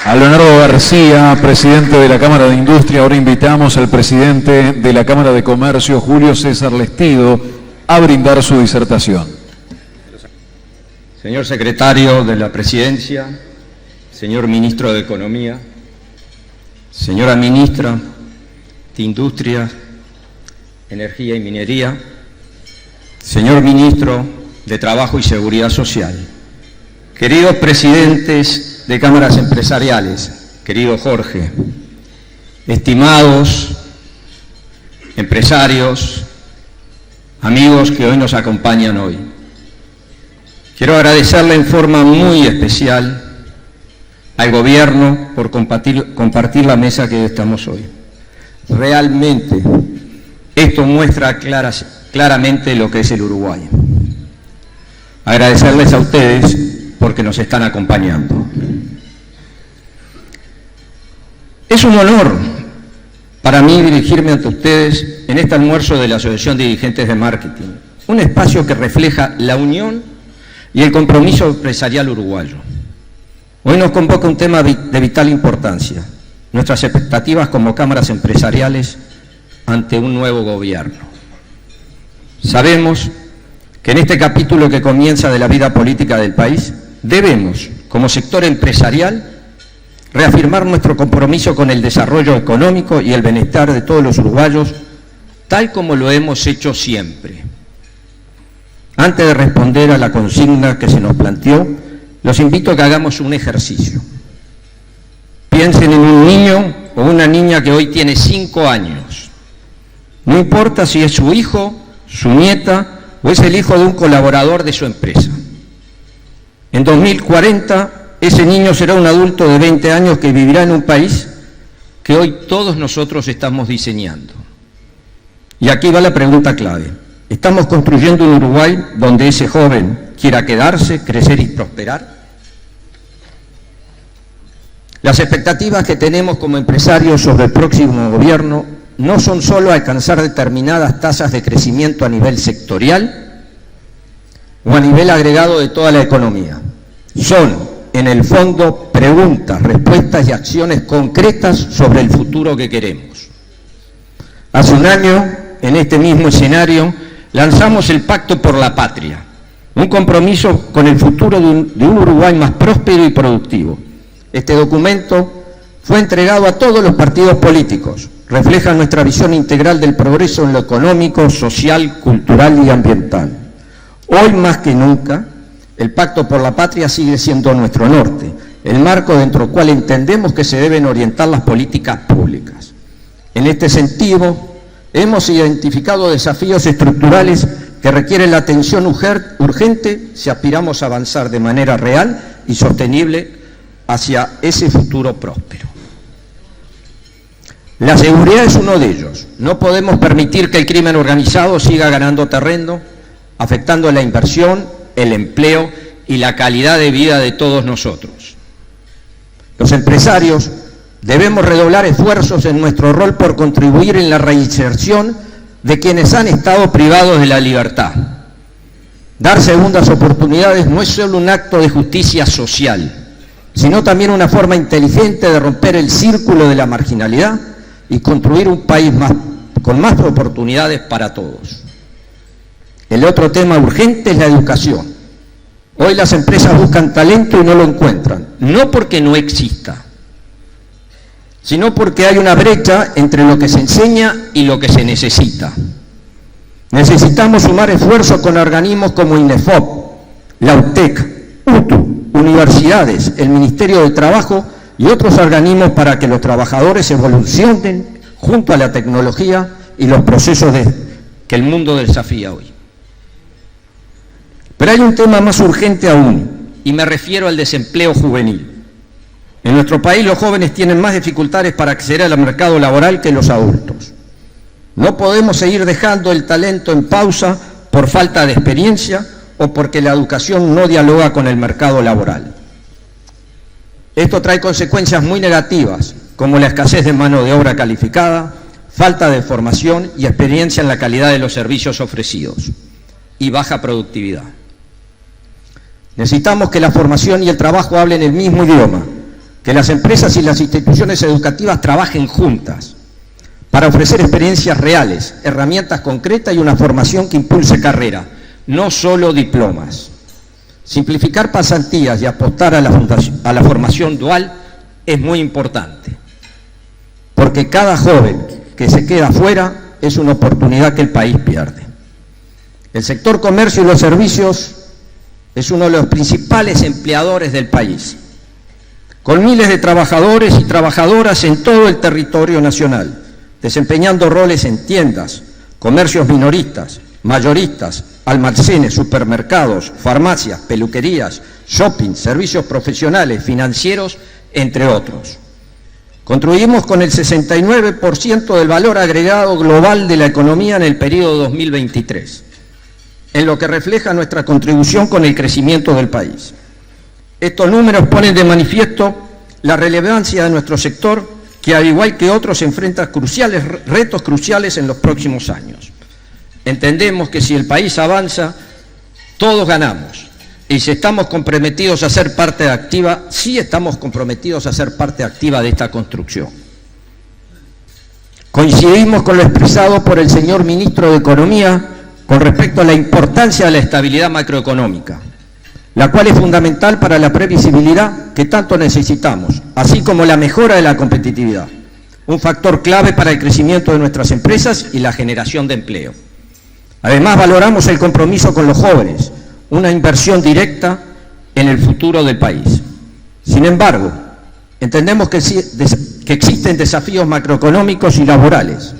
a Leonardo García, presidente de la Cámara de Industria. Ahora invitamos al presidente de la Cámara de Comercio, Julio César Lestido, a brindar su disertación. Señor secretario de la Presidencia, señor ministro de Economía, señora ministra de Industria, Energía y Minería, señor ministro de Trabajo y Seguridad Social, queridos presidentes de cámaras empresariales, querido Jorge, estimados empresarios, amigos que hoy nos acompañan hoy. Quiero agradecerle en forma muy especial al Gobierno por compartir la mesa que estamos hoy. Realmente, esto muestra claramente lo que es el Uruguay. Agradecerles a ustedes porque nos están acompañando. Es un honor para mí dirigirme ante ustedes en este almuerzo de la Asociación de Dirigentes de Marketing, un espacio que refleja la unión y el compromiso empresarial uruguayo. Hoy nos convoca un tema de vital importancia, nuestras expectativas como cámaras empresariales ante un nuevo gobierno. Sabemos que en este capítulo que comienza de la vida política del país, debemos, como sector empresarial, reafirmar nuestro compromiso con el desarrollo económico y el bienestar de todos los uruguayos, tal como lo hemos hecho siempre. Antes de responder a la consigna que se nos planteó, los invito a que hagamos un ejercicio. Piensen en un niño o una niña que hoy tiene 5 años. No importa si es su hijo, su nieta o es el hijo de un colaborador de su empresa. En 2040, ese niño será un adulto de 20 años que vivirá en un país que hoy todos nosotros estamos diseñando. Y aquí va la pregunta clave. ¿Estamos construyendo un Uruguay donde ese joven quiera quedarse, crecer y prosperar? Las expectativas que tenemos como empresarios sobre el próximo gobierno no son solo alcanzar determinadas tasas de crecimiento a nivel sectorial o a nivel agregado de toda la economía. Son, en el fondo, preguntas, respuestas y acciones concretas sobre el futuro que queremos. Hace un año, en este mismo escenario, lanzamos el Pacto por la Patria, un compromiso con el futuro de un Uruguay más próspero y productivo. Este documento fue entregado a todos los partidos políticos, refleja nuestra visión integral del progreso en lo económico, social, cultural y ambiental. Hoy más que nunca, el Pacto por la Patria sigue siendo nuestro norte, el marco dentro del cual entendemos que se deben orientar las políticas públicas. En este sentido, hemos identificado desafíos estructurales que requieren la atención urgente si aspiramos a avanzar de manera real y sostenible hacia ese futuro próspero. La seguridad es uno de ellos. No podemos permitir que el crimen organizado siga ganando terreno, afectando la inversión, el empleo y la calidad de vida de todos nosotros. Los empresarios debemos redoblar esfuerzos en nuestro rol por contribuir en la reinserción de quienes han estado privados de la libertad. Dar segundas oportunidades no es solo un acto de justicia social, sino también una forma inteligente de romper el círculo de la marginalidad y construir un país con más oportunidades para todos. El otro tema urgente es la educación. Hoy las empresas buscan talento y no lo encuentran, no porque no exista, sino porque hay una brecha entre lo que se enseña y lo que se necesita. Necesitamos sumar esfuerzos con organismos como INEFOP, la UTEC, UTU, universidades, el Ministerio de Trabajo y otros organismos para que los trabajadores evolucionen junto a la tecnología y los procesos que el mundo desafía hoy. Pero hay un tema más urgente aún, y me refiero al desempleo juvenil. En nuestro país los jóvenes tienen más dificultades para acceder al mercado laboral que los adultos. No podemos seguir dejando el talento en pausa por falta de experiencia o porque la educación no dialoga con el mercado laboral. Esto trae consecuencias muy negativas, como la escasez de mano de obra calificada, falta de formación y experiencia en la calidad de los servicios ofrecidos, y baja productividad. Necesitamos que la formación y el trabajo hablen el mismo idioma, que las empresas y las instituciones educativas trabajen juntas para ofrecer experiencias reales, herramientas concretas y una formación que impulse carrera, no solo diplomas. Simplificar pasantías y apostar a la formación dual es muy importante, porque cada joven que se queda fuera es una oportunidad que el país pierde. El sector comercio y los servicios es uno de los principales empleadores del país, con miles de trabajadores y trabajadoras en todo el territorio nacional, desempeñando roles en tiendas, comercios minoristas, mayoristas, almacenes, supermercados, farmacias, peluquerías, shopping, servicios profesionales, financieros, entre otros. Contribuimos con el 69% del valor agregado global de la economía en el periodo 2023, en lo que refleja nuestra contribución con el crecimiento del país. Estos números ponen de manifiesto la relevancia de nuestro sector, que al igual que otros enfrenta retos cruciales en los próximos años. Entendemos que si el país avanza, todos ganamos. Y si estamos comprometidos a ser parte activa, sí estamos comprometidos a ser parte activa de esta construcción. Coincidimos con lo expresado por el señor Ministro de Economía con respecto a la importancia de la estabilidad macroeconómica, la cual es fundamental para la previsibilidad que tanto necesitamos, así como la mejora de la competitividad, un factor clave para el crecimiento de nuestras empresas y la generación de empleo. Además, valoramos el compromiso con los jóvenes, una inversión directa en el futuro del país. Sin embargo, entendemos que existen desafíos macroeconómicos y laborales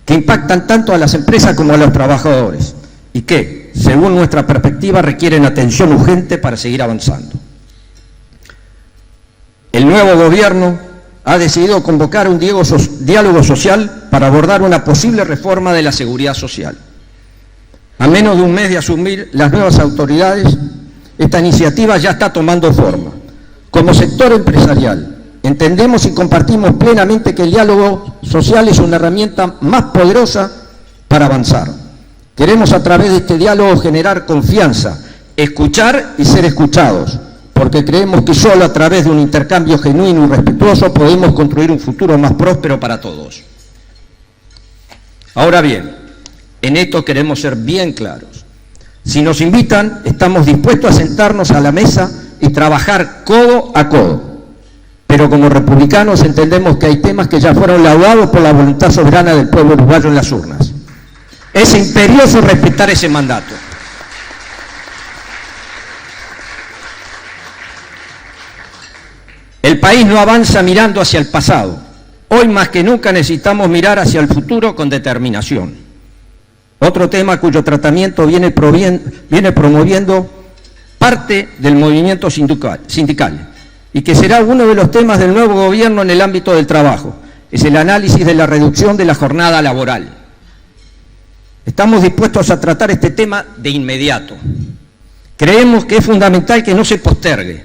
que impactan tanto a las empresas como a los trabajadores y que, según nuestra perspectiva, requieren atención urgente para seguir avanzando. El nuevo gobierno ha decidido convocar un diálogo social para abordar una posible reforma de la seguridad social. A menos de un mes de asumir las nuevas autoridades, esta iniciativa ya está tomando forma. Como sector empresarial, entendemos y compartimos plenamente que el diálogo social es una herramienta más poderosa para avanzar. Queremos a través de este diálogo generar confianza, escuchar y ser escuchados, porque creemos que solo a través de un intercambio genuino y respetuoso podemos construir un futuro más próspero para todos. Ahora bien, en esto queremos ser bien claros. Si nos invitan, estamos dispuestos a sentarnos a la mesa y trabajar codo a codo. Pero como republicanos entendemos que hay temas que ya fueron laudados por la voluntad soberana del pueblo uruguayo en las urnas. Es imperioso respetar ese mandato. El país no avanza mirando hacia el pasado. Hoy más que nunca necesitamos mirar hacia el futuro con determinación. Otro tema cuyo tratamiento viene promoviendo parte del movimiento sindical y que será uno de los temas del nuevo gobierno en el ámbito del trabajo, es el análisis de la reducción de la jornada laboral. Estamos dispuestos a tratar este tema de inmediato. Creemos que es fundamental que no se postergue,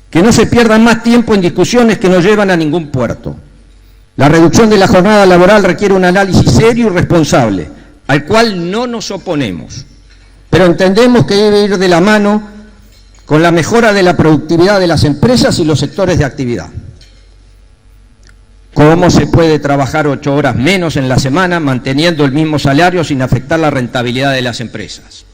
que no se pierda más tiempo en discusiones que no llevan a ningún puerto. La reducción de la jornada laboral requiere un análisis serio y responsable, al cual no nos oponemos, pero entendemos que debe ir de la mano con la mejora de la productividad de las empresas y los sectores de actividad. ¿Cómo se puede trabajar 8 horas menos en la semana manteniendo el mismo salario sin afectar la rentabilidad de las empresas?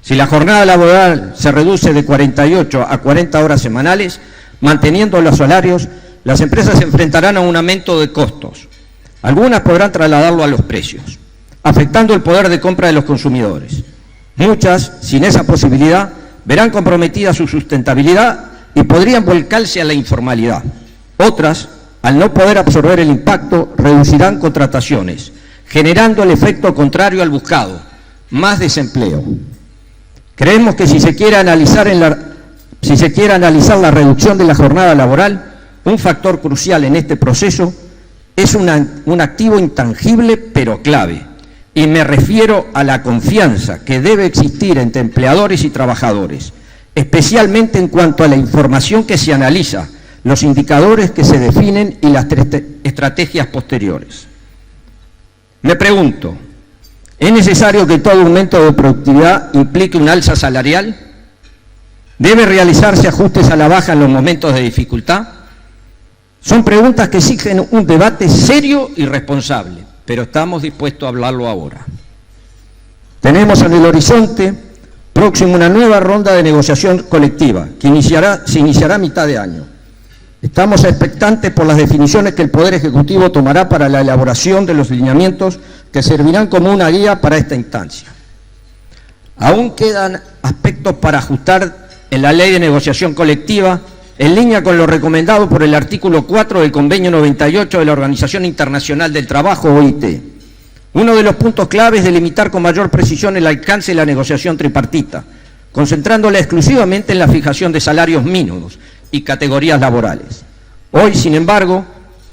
Si la jornada laboral se reduce de 48 a 40 horas semanales, manteniendo los salarios, las empresas se enfrentarán a un aumento de costos. Algunas podrán trasladarlo a los precios, afectando el poder de compra de los consumidores. Muchas, sin esa posibilidad, verán comprometida su sustentabilidad y podrían volcarse a la informalidad. Otras, al no poder absorber el impacto, reducirán contrataciones, generando el efecto contrario al buscado, más desempleo. Creemos que si se quiere analizar la reducción de la jornada laboral, un factor crucial en este proceso es un activo intangible pero clave, y me refiero a la confianza que debe existir entre empleadores y trabajadores, especialmente en cuanto a la información que se analiza, los indicadores que se definen y las estrategias posteriores. Me pregunto, ¿es necesario que todo aumento de productividad implique un alza salarial? ¿Debe realizarse ajustes a la baja en los momentos de dificultad? Son preguntas que exigen un debate serio y responsable, pero estamos dispuestos a hablarlo ahora. Tenemos en el horizonte próximo una nueva ronda de negociación colectiva que se iniciará a mitad de año. Estamos expectantes por las definiciones que el Poder Ejecutivo tomará para la elaboración de los lineamientos que servirán como una guía para esta instancia. Aún quedan aspectos para ajustar en la Ley de Negociación Colectiva, en línea con lo recomendado por el artículo 4 del Convenio 98 de la Organización Internacional del Trabajo, OIT. Uno de los puntos clave es delimitar con mayor precisión el alcance de la negociación tripartita, concentrándola exclusivamente en la fijación de salarios mínimos y categorías laborales. Hoy, sin embargo,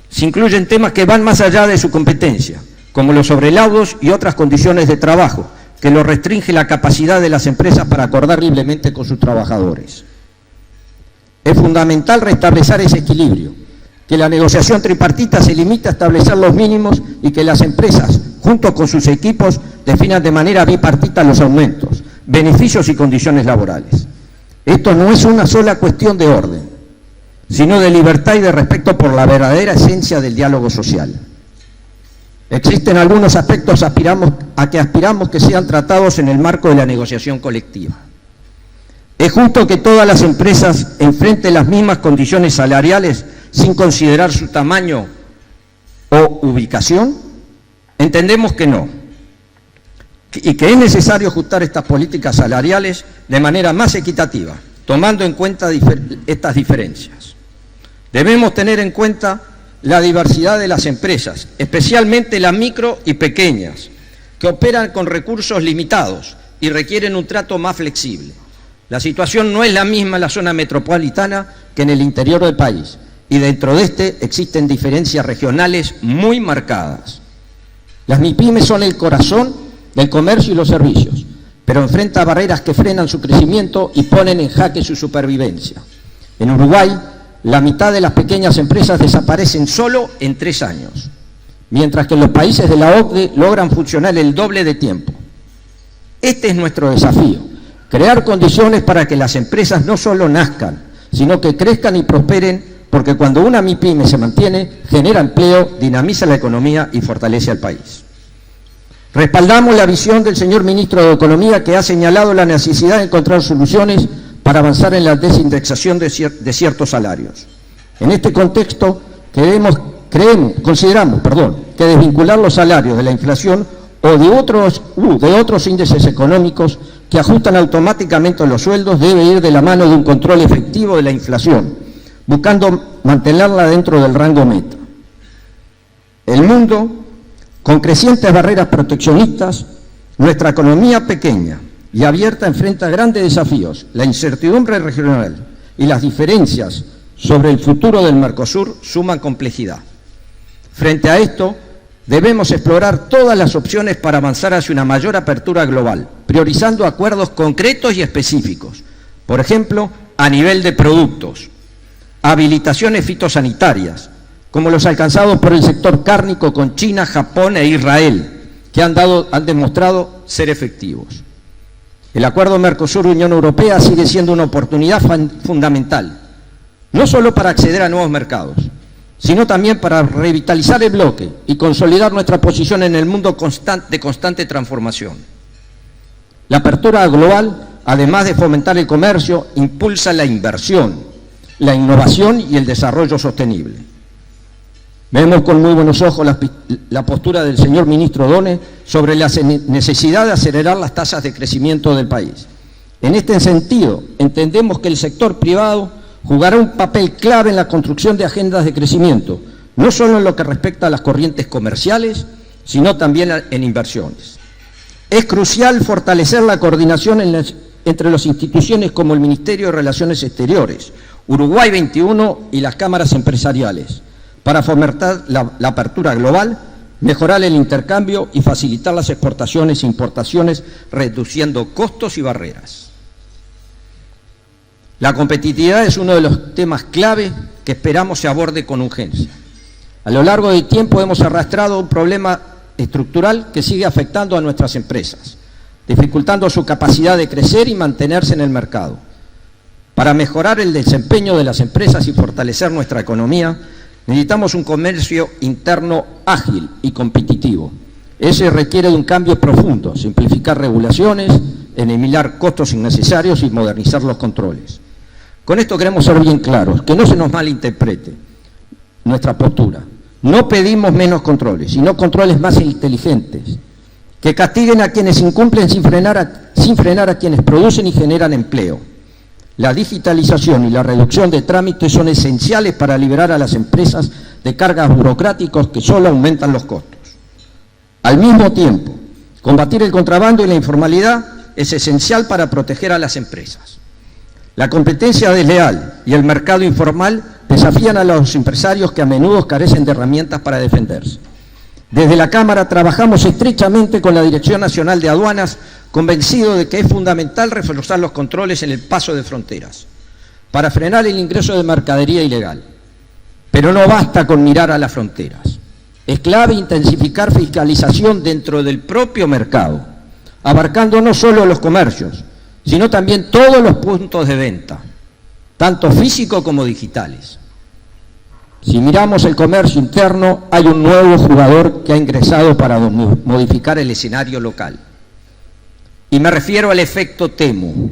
se incluyen temas que van más allá de su competencia, como los sobrelaudos y otras condiciones de trabajo, que lo restringe la capacidad de las empresas para acordar libremente con sus trabajadores. Es fundamental restablecer ese equilibrio, que la negociación tripartita se limite a establecer los mínimos y que las empresas, junto con sus equipos, definan de manera bipartita los aumentos, beneficios y condiciones laborales. Esto no es una sola cuestión de orden, sino de libertad y de respeto por la verdadera esencia del diálogo social. Existen algunos aspectos que aspiramos que sean tratados en el marco de la negociación colectiva. ¿Es justo que todas las empresas enfrenten las mismas condiciones salariales sin considerar su tamaño o ubicación? Entendemos que no, y que es necesario ajustar estas políticas salariales de manera más equitativa, tomando en cuenta estas diferencias. Debemos tener en cuenta la diversidad de las empresas, especialmente las micro y pequeñas, que operan con recursos limitados y requieren un trato más flexible. La situación no es la misma en la zona metropolitana que en el interior del país, y dentro de este existen diferencias regionales muy marcadas. Las MIPYMES son el corazón del comercio y los servicios, pero enfrentan barreras que frenan su crecimiento y ponen en jaque su supervivencia. En Uruguay, la mitad de las pequeñas empresas desaparecen solo en 3 años, mientras que en los países de la OCDE logran funcionar el doble de tiempo. Este es nuestro desafío, crear condiciones para que las empresas no solo nazcan, sino que crezcan y prosperen, porque cuando una MIPYME se mantiene, genera empleo, dinamiza la economía y fortalece al país. Respaldamos la visión del señor Ministro de Economía, que ha señalado la necesidad de encontrar soluciones para avanzar en la desindexación de ciertos salarios. En este contexto, consideramos que desvincular los salarios de la inflación o de otros índices económicos que ajustan automáticamente los sueldos debe ir de la mano de un control efectivo de la inflación, buscando mantenerla dentro del rango meta. El mundo, con crecientes barreras proteccionistas, nuestra economía pequeña y abierta enfrenta grandes desafíos. La incertidumbre regional y las diferencias sobre el futuro del Mercosur suman complejidad. Frente a esto, debemos explorar todas las opciones para avanzar hacia una mayor apertura global, priorizando acuerdos concretos y específicos. Por ejemplo, a nivel de productos, habilitaciones fitosanitarias, como los alcanzados por el sector cárnico con China, Japón e Israel, que han demostrado ser efectivos. El acuerdo Mercosur-Unión Europea sigue siendo una oportunidad fundamental, no solo para acceder a nuevos mercados, sino también para revitalizar el bloque y consolidar nuestra posición en el mundo de constante transformación. La apertura global, además de fomentar el comercio, impulsa la inversión, la innovación y el desarrollo sostenible. Vemos con muy buenos ojos la postura del señor ministro Done sobre la necesidad de acelerar las tasas de crecimiento del país. En este sentido, entendemos que el sector privado jugará un papel clave en la construcción de agendas de crecimiento, no solo en lo que respecta a las corrientes comerciales, sino también en inversiones. Es crucial fortalecer la coordinación entre las instituciones como el Ministerio de Relaciones Exteriores, Uruguay 21 y las cámaras empresariales, para fomentar la apertura global mejorar el intercambio y facilitar las exportaciones e importaciones, reduciendo costos y barreras. La competitividad es uno de los temas clave que esperamos se aborde con urgencia. A lo largo del tiempo hemos arrastrado un problema estructural que sigue afectando a nuestras empresas, dificultando su capacidad de crecer y mantenerse en el mercado. Para mejorar el desempeño de las empresas y fortalecer nuestra economía, necesitamos un comercio interno ágil y competitivo. Ese requiere de un cambio profundo, simplificar regulaciones, eliminar costos innecesarios y modernizar los controles. Con esto queremos ser bien claros, que no se nos malinterprete nuestra postura. No pedimos menos controles, sino controles más inteligentes, que castiguen a quienes incumplen sin frenar a quienes producen y generan empleo. La digitalización y la reducción de trámites son esenciales para liberar a las empresas de cargas burocráticas que solo aumentan los costos. Al mismo tiempo, combatir el contrabando y la informalidad es esencial para proteger a las empresas. La competencia desleal y el mercado informal desafían a los empresarios que a menudo carecen de herramientas para defenderse. Desde la Cámara trabajamos estrechamente con la Dirección Nacional de Aduanas, convencidos de que es fundamental reforzar los controles en el paso de fronteras, para frenar el ingreso de mercadería ilegal. Pero no basta con mirar a las fronteras. Es clave intensificar fiscalización dentro del propio mercado, abarcando no solo los comercios, sino también todos los puntos de venta, tanto físicos como digitales. Si miramos el comercio interno, hay un nuevo jugador que ha ingresado para modificar el escenario local. Y me refiero al efecto Temu.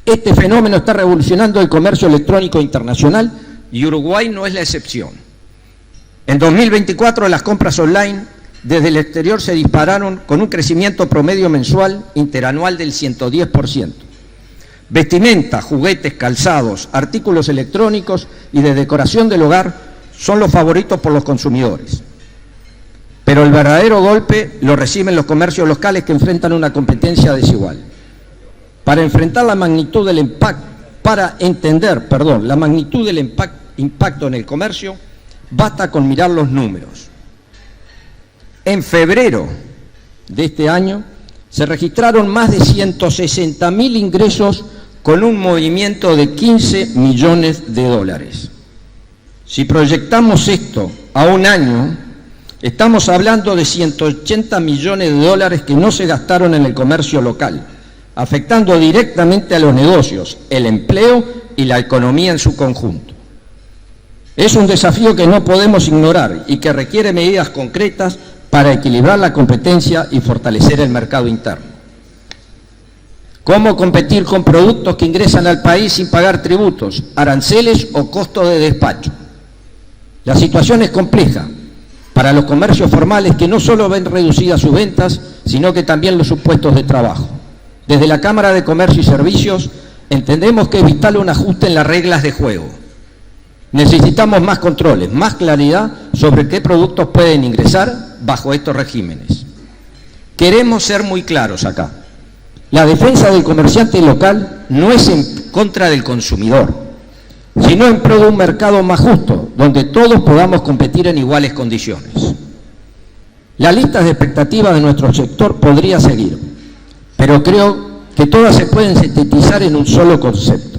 Este fenómeno está revolucionando el comercio electrónico internacional y Uruguay no es la excepción. En 2024 las compras online desde el exterior se dispararon con un crecimiento promedio mensual interanual del 110%. Vestimenta, juguetes, calzados, artículos electrónicos y de decoración del hogar son los favoritos por los consumidores. Pero el verdadero golpe lo reciben los comercios locales que enfrentan una competencia desigual. Para entender la magnitud del impacto en el comercio, basta con mirar los números. En febrero de este año se registraron más de 160.000 ingresos con un movimiento de 15 millones de dólares. Si proyectamos esto a un año, estamos hablando de 180 millones de dólares que no se gastaron en el comercio local, afectando directamente a los negocios, el empleo y la economía en su conjunto. Es un desafío que no podemos ignorar y que requiere medidas concretas para equilibrar la competencia y fortalecer el mercado interno. ¿Cómo competir con productos que ingresan al país sin pagar tributos, aranceles o costos de despacho? La situación es compleja para los comercios formales que no solo ven reducidas sus ventas, sino que también los puestos de trabajo. Desde la Cámara de Comercio y Servicios entendemos que es vital un ajuste en las reglas de juego. Necesitamos más controles, más claridad sobre qué productos pueden ingresar bajo estos regímenes. Queremos ser muy claros acá. La defensa del comerciante local no es en contra del consumidor, sino en pro de un mercado más justo, donde todos podamos competir en iguales condiciones. La lista de expectativas de nuestro sector podría seguir, pero creo que todas se pueden sintetizar en un solo concepto: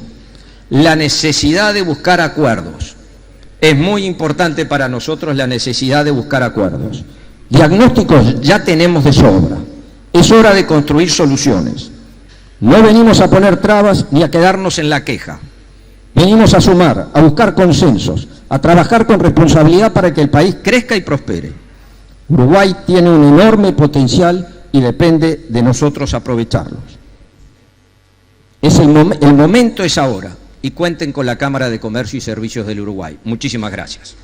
la necesidad de buscar acuerdos. Es muy importante para nosotros la necesidad de buscar acuerdos. Diagnósticos ya tenemos de sobra. Es hora de construir soluciones. No venimos a poner trabas ni a quedarnos en la queja. Venimos a sumar, a buscar consensos, a trabajar con responsabilidad para que el país crezca y prospere. Uruguay tiene un enorme potencial y depende de nosotros aprovecharlos. El momento es ahora, y cuenten con la Cámara de Comercio y Servicios del Uruguay. Muchísimas gracias.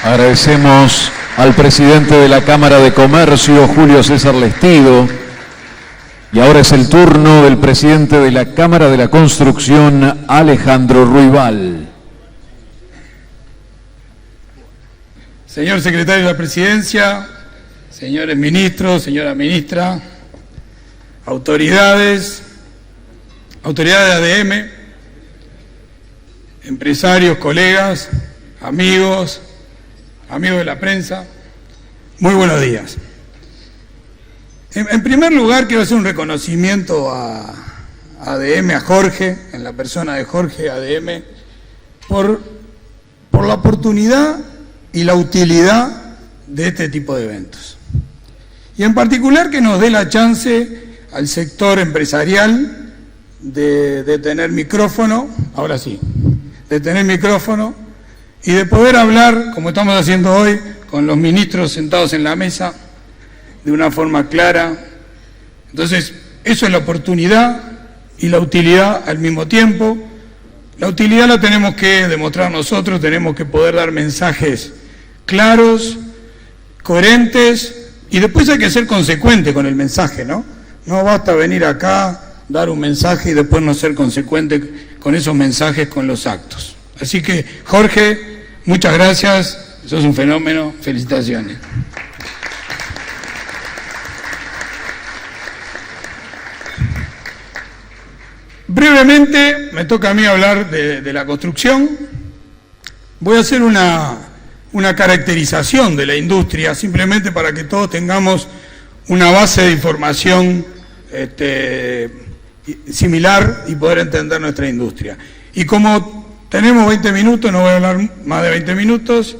Agradecemos al presidente de la Cámara de Comercio, Julio César Lestido. Y ahora es el turno del presidente de la Cámara de la Construcción, Alejandro Ruibal. Señor secretario de la Presidencia, señores ministros, señora ministra, autoridades de ADM, empresarios, colegas, amigos, amigos de la prensa, muy buenos días. En primer lugar, quiero hacer un reconocimiento a ADM, a Jorge, en la persona de Jorge ADM, por la oportunidad y la utilidad de este tipo de eventos. Y en particular que nos dé la chance al sector empresarial de tener micrófono, ahora sí, de tener micrófono y de poder hablar, como estamos haciendo hoy, con los ministros sentados en la mesa, de una forma clara. Entonces, eso es la oportunidad y la utilidad al mismo tiempo. La utilidad la tenemos que demostrar nosotros, tenemos que poder dar mensajes claros, coherentes, y después hay que ser consecuente con el mensaje, ¿no? No basta venir acá, dar un mensaje y después no ser consecuente con esos mensajes, con los actos. Así que, Jorge, muchas gracias, sos un fenómeno, felicitaciones. Brevemente, me toca a mí hablar de la construcción. Voy a hacer una caracterización de la industria, simplemente para que todos tengamos una base de información similar y poder entender nuestra industria. Y como tenemos 20 minutos, no voy a hablar más de 20 minutos,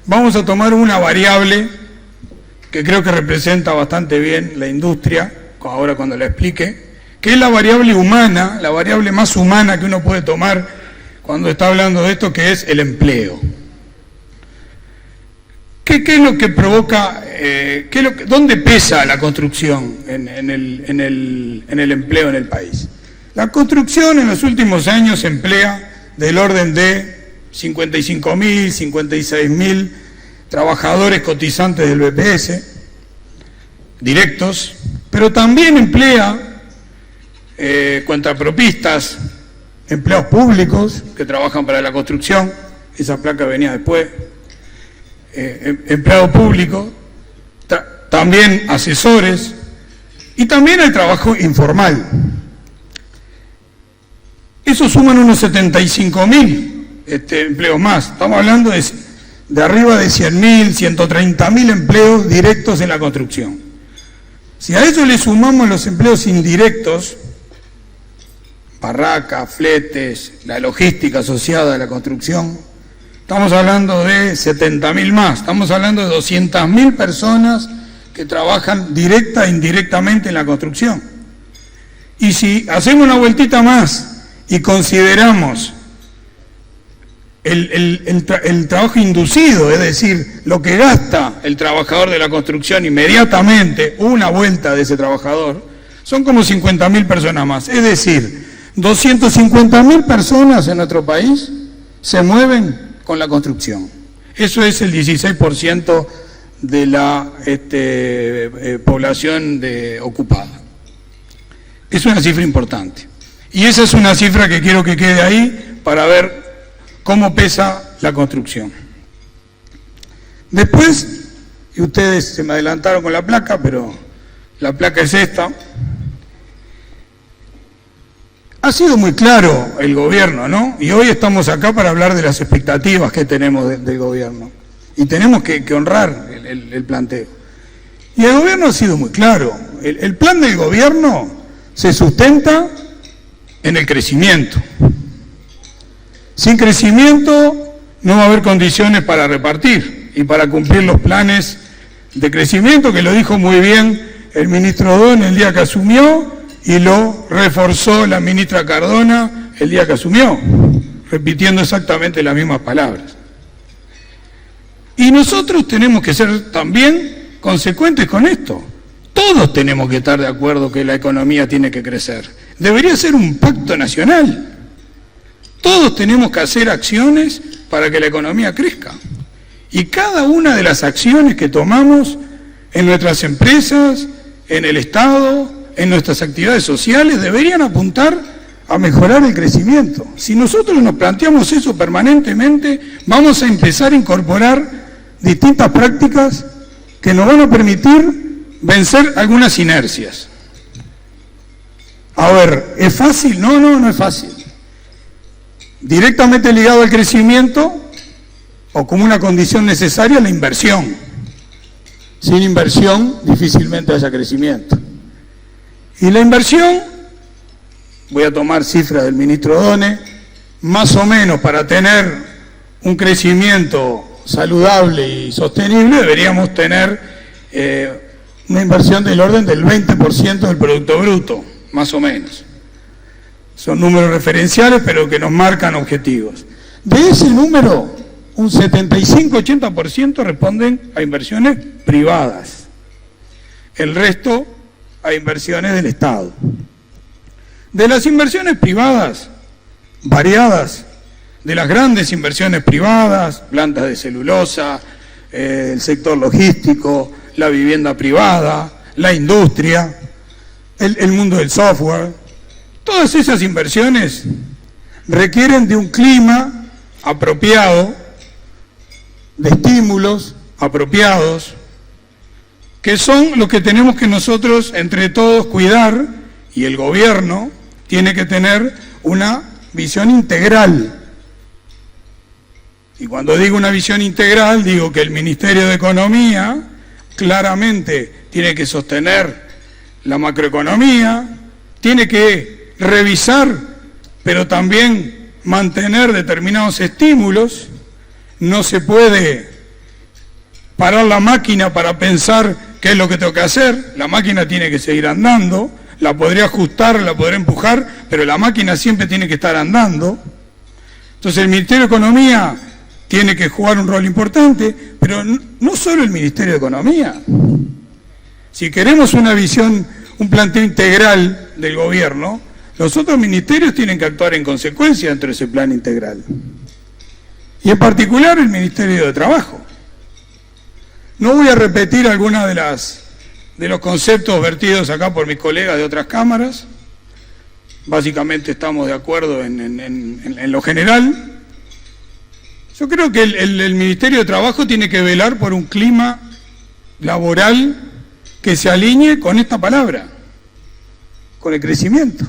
vamos a tomar una variable que creo que representa bastante bien la industria, ahora cuando la explique, que es la variable humana, la variable más humana que uno puede tomar cuando está hablando de esto, que es el empleo. ¿Qué es lo que provoca, dónde pesa la construcción en el empleo en el país? La construcción en los últimos años emplea del orden de 55.000, 56.000 trabajadores cotizantes del BPS, directos, pero también emplea cuentapropistas, empleados públicos que trabajan para la construcción, esa placa venía después, empleado público, también asesores, y también el trabajo informal. Eso suman unos 75.000 empleos más. Estamos hablando de arriba de 100.000, 130.000 empleos directos en la construcción. Si a eso le sumamos los empleos indirectos, barracas, fletes, la logística asociada a la construcción, estamos hablando de 70.000 más, estamos hablando de 200.000 personas que trabajan directa e indirectamente en la construcción. Y si hacemos una vueltita más y consideramos el trabajo inducido, es decir, lo que gasta el trabajador de la construcción inmediatamente, una vuelta de ese trabajador, son como 50.000 personas más. Es decir, 250.000 personas en nuestro país se mueven con la construcción. Eso es el 16% de la población ocupada. Es una cifra importante. Y esa es una cifra que quiero que quede ahí para ver cómo pesa la construcción. Después, y ustedes se me adelantaron con la placa, pero la placa es esta. Ha sido muy claro el gobierno, ¿no? Y hoy estamos acá para hablar de las expectativas que tenemos del gobierno. Y tenemos que honrar el planteo. Y el gobierno ha sido muy claro. El plan del gobierno se sustenta en el crecimiento. Sin crecimiento no va a haber condiciones para repartir y para cumplir los planes de crecimiento, que lo dijo muy bien el ministro Don el día que asumió, y lo reforzó la ministra Cardona el día que asumió, repitiendo exactamente las mismas palabras. Y nosotros tenemos que ser también consecuentes con esto. Todos tenemos que estar de acuerdo que la economía tiene que crecer. Debería ser un pacto nacional. Todos tenemos que hacer acciones para que la economía crezca. Y cada una de las acciones que tomamos en nuestras empresas, en el Estado, en nuestras actividades sociales, deberían apuntar a mejorar el crecimiento. Si nosotros nos planteamos eso permanentemente, vamos a empezar a incorporar distintas prácticas que nos van a permitir vencer algunas inercias. A ver, ¿es fácil? No es fácil. Directamente ligado al crecimiento o como una condición necesaria la inversión. Sin inversión difícilmente haya crecimiento. Y la inversión, voy a tomar cifras del ministro Odone, más o menos para tener un crecimiento saludable y sostenible deberíamos tener una inversión del orden del 20% del Producto Bruto, más o menos. Son números referenciales, pero que nos marcan objetivos. De ese número, un 75-80% responden a inversiones privadas. El resto a inversiones del Estado. De las inversiones privadas, variadas, de las grandes inversiones privadas, plantas de celulosa, el sector logístico, la vivienda privada, la industria, el mundo del software, todas esas inversiones requieren de un clima apropiado, de estímulos apropiados, que son los que tenemos que nosotros entre todos cuidar, y el gobierno tiene que tener una visión integral. Y cuando digo una visión integral, digo que el Ministerio de Economía claramente tiene que sostener la macroeconomía, tiene que revisar, pero también mantener determinados estímulos. No se puede parar la máquina para pensar qué es lo que tengo que hacer. La máquina tiene que seguir andando, la podría ajustar, la podré empujar, pero la máquina siempre tiene que estar andando. Entonces el Ministerio de Economía tiene que jugar un rol importante, pero no solo el Ministerio de Economía. Si queremos una visión, un planteo integral del gobierno, los otros ministerios tienen que actuar en consecuencia dentro de ese plan integral. Y en particular el Ministerio de Trabajo. No voy a repetir algunas de los conceptos vertidos acá por mis colegas de otras cámaras. Básicamente estamos de acuerdo en lo general. Yo creo que el Ministerio de Trabajo tiene que velar por un clima laboral que se alinee con esta palabra, con el crecimiento.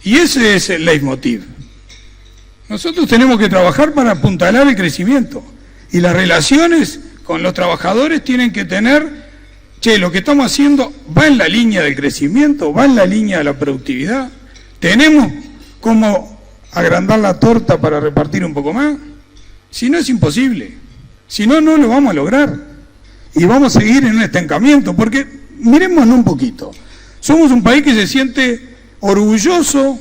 Y ese es el leitmotiv. Nosotros tenemos que trabajar para apuntalar el crecimiento. Y las relaciones con los trabajadores tienen que tener, lo que estamos haciendo va en la línea del crecimiento, va en la línea de la productividad. Tenemos como agrandar la torta para repartir un poco más. Si no, es imposible. Si no, no lo vamos a lograr. Y vamos a seguir en un estancamiento, porque mirémonos un poquito. Somos un país que se siente orgulloso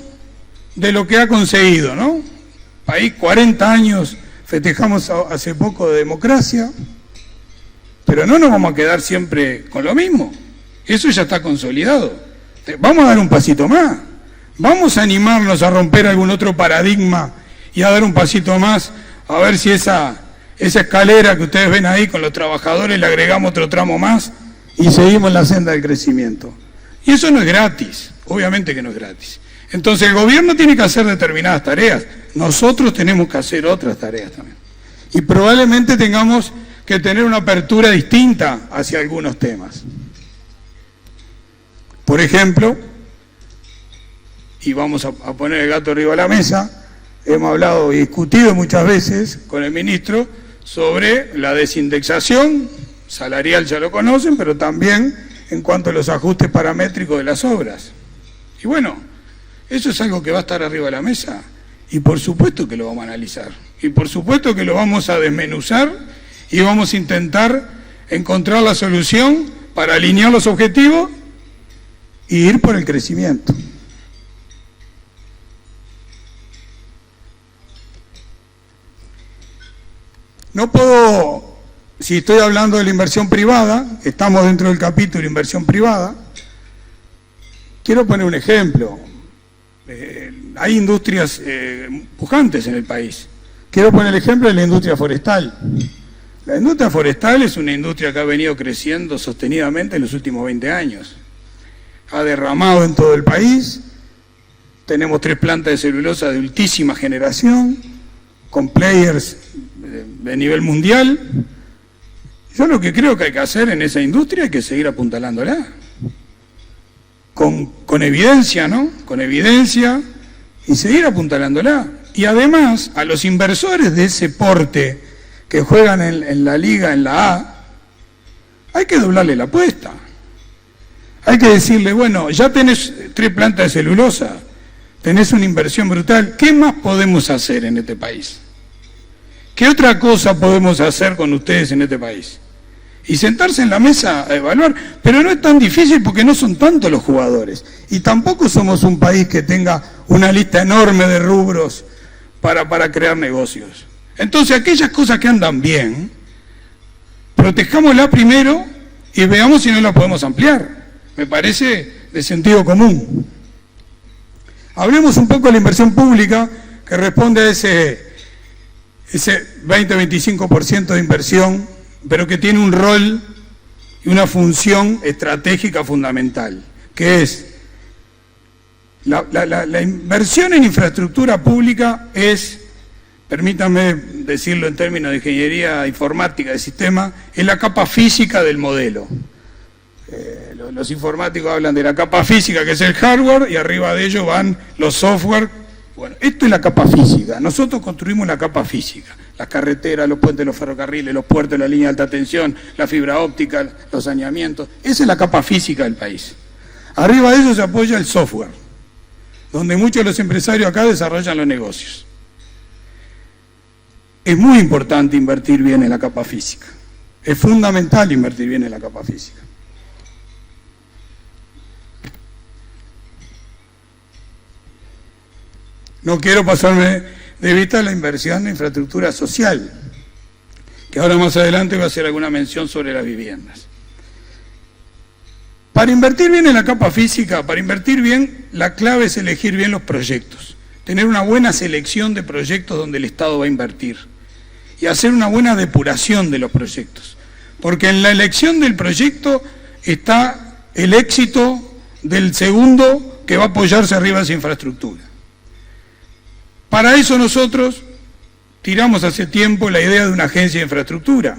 de lo que ha conseguido, ¿no? País, 40 años, festejamos hace poco de democracia, pero no nos vamos a quedar siempre con lo mismo. Eso ya está consolidado. Vamos a dar un pasito más. Vamos a animarnos a romper algún otro paradigma y a dar un pasito más, a ver si esa escalera que ustedes ven ahí con los trabajadores le agregamos otro tramo más y seguimos la senda del crecimiento. Y eso no es gratis, obviamente que no es gratis. Entonces el gobierno tiene que hacer determinadas tareas, nosotros tenemos que hacer otras tareas también. Y probablemente tengamos que tener una apertura distinta hacia algunos temas. Por ejemplo, y vamos a poner el gato arriba de la mesa, hemos hablado y discutido muchas veces con el ministro sobre la desindexación salarial, ya lo conocen, pero también en cuanto a los ajustes paramétricos de las obras. Y bueno, eso es algo que va a estar arriba de la mesa y por supuesto que lo vamos a analizar y por supuesto que lo vamos a desmenuzar y vamos a intentar encontrar la solución para alinear los objetivos y ir por el crecimiento. No puedo, si estoy hablando de la inversión privada, estamos dentro del capítulo de inversión privada, quiero poner un ejemplo. Hay industrias pujantes en el país. Quiero poner el ejemplo de la industria forestal. La industria forestal es una industria que ha venido creciendo sostenidamente en los últimos 20 años. Ha derramado en todo el país. Tenemos 3 plantas de celulosa de ultísima generación, con players de nivel mundial. Yo lo que creo que hay que hacer en esa industria es que seguir apuntalándola. Con evidencia, ¿no? Con evidencia y seguir apuntalándola. Y además, a los inversores de ese porte que juegan en la liga, en la A, hay que doblarle la apuesta. Hay que decirle, bueno, ya tenés 3 plantas de celulosa, tenés una inversión brutal, ¿qué más podemos hacer en este país? ¿Qué otra cosa podemos hacer con ustedes en este país? Y sentarse en la mesa a evaluar, pero no es tan difícil porque no son tantos los jugadores. Y tampoco somos un país que tenga una lista enorme de rubros para crear negocios. Entonces, aquellas cosas que andan bien, protejámoslas primero y veamos si no las podemos ampliar. Me parece de sentido común. Hablemos un poco de la inversión pública, que responde a ese 20-25% de inversión, pero que tiene un rol y una función estratégica fundamental, que es la inversión en infraestructura pública es, permítanme decirlo en términos de ingeniería informática de sistema, es la capa física del modelo. Los informáticos hablan de la capa física, que es el hardware, y arriba de ello van los software. Bueno, esto es la capa física. Nosotros construimos la capa física. Las carreteras, los puentes, los ferrocarriles, los puertos, la línea de alta tensión, la fibra óptica, los saneamientos. Esa es la capa física del país. Arriba de eso se apoya el software, donde muchos de los empresarios acá desarrollan los negocios. Es muy importante invertir bien en la capa física. Es fundamental invertir bien en la capa física. No quiero pasarme de vista la inversión en infraestructura social, que ahora más adelante voy a hacer alguna mención sobre las viviendas. Para invertir bien en la capa física, para invertir bien, la clave es elegir bien los proyectos, tener una buena selección de proyectos donde el Estado va a invertir y hacer una buena depuración de los proyectos, porque en la elección del proyecto está el éxito del segundo que va a apoyarse arriba de esa infraestructura. Para eso nosotros tiramos hace tiempo la idea de una agencia de infraestructura.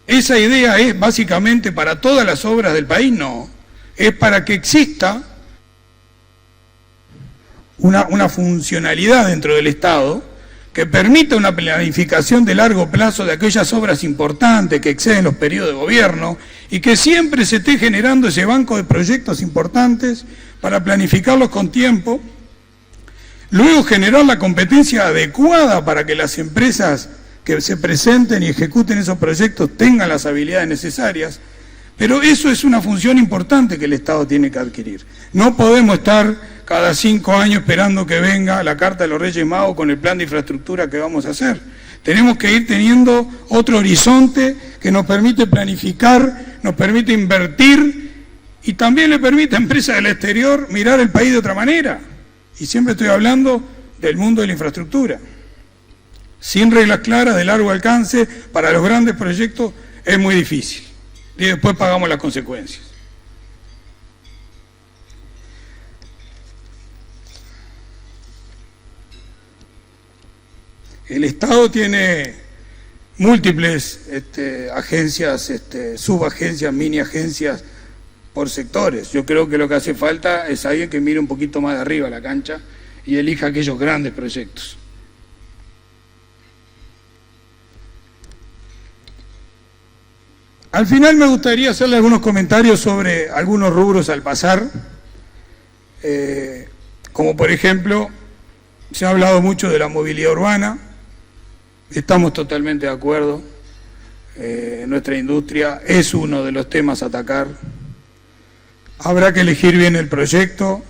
Esa idea es básicamente para todas las obras del país, no. Es para que exista una funcionalidad dentro del Estado que permita una planificación de largo plazo de aquellas obras importantes que exceden los periodos de gobierno y que siempre se esté generando ese banco de proyectos importantes para planificarlos con tiempo. Luego generar la competencia adecuada para que las empresas que se presenten y ejecuten esos proyectos tengan las habilidades necesarias, pero eso es una función importante que el Estado tiene que adquirir. No podemos estar cada 5 años esperando que venga la carta de los Reyes Magos con el plan de infraestructura que vamos a hacer. Tenemos que ir teniendo otro horizonte que nos permite planificar, nos permite invertir y también le permite a empresas del exterior mirar el país de otra manera. Y siempre estoy hablando del mundo de la infraestructura. Sin reglas claras de largo alcance para los grandes proyectos es muy difícil. Y después pagamos las consecuencias. El Estado tiene múltiples agencias, subagencias, mini agencias por sectores. Yo creo que lo que hace falta es alguien que mire un poquito más de arriba a la cancha y elija aquellos grandes proyectos. Al final me gustaría hacerle algunos comentarios sobre algunos rubros al pasar, como por ejemplo, se ha hablado mucho de la movilidad urbana, estamos totalmente de acuerdo, nuestra industria es uno de los temas a atacar. Habrá que elegir bien el proyecto,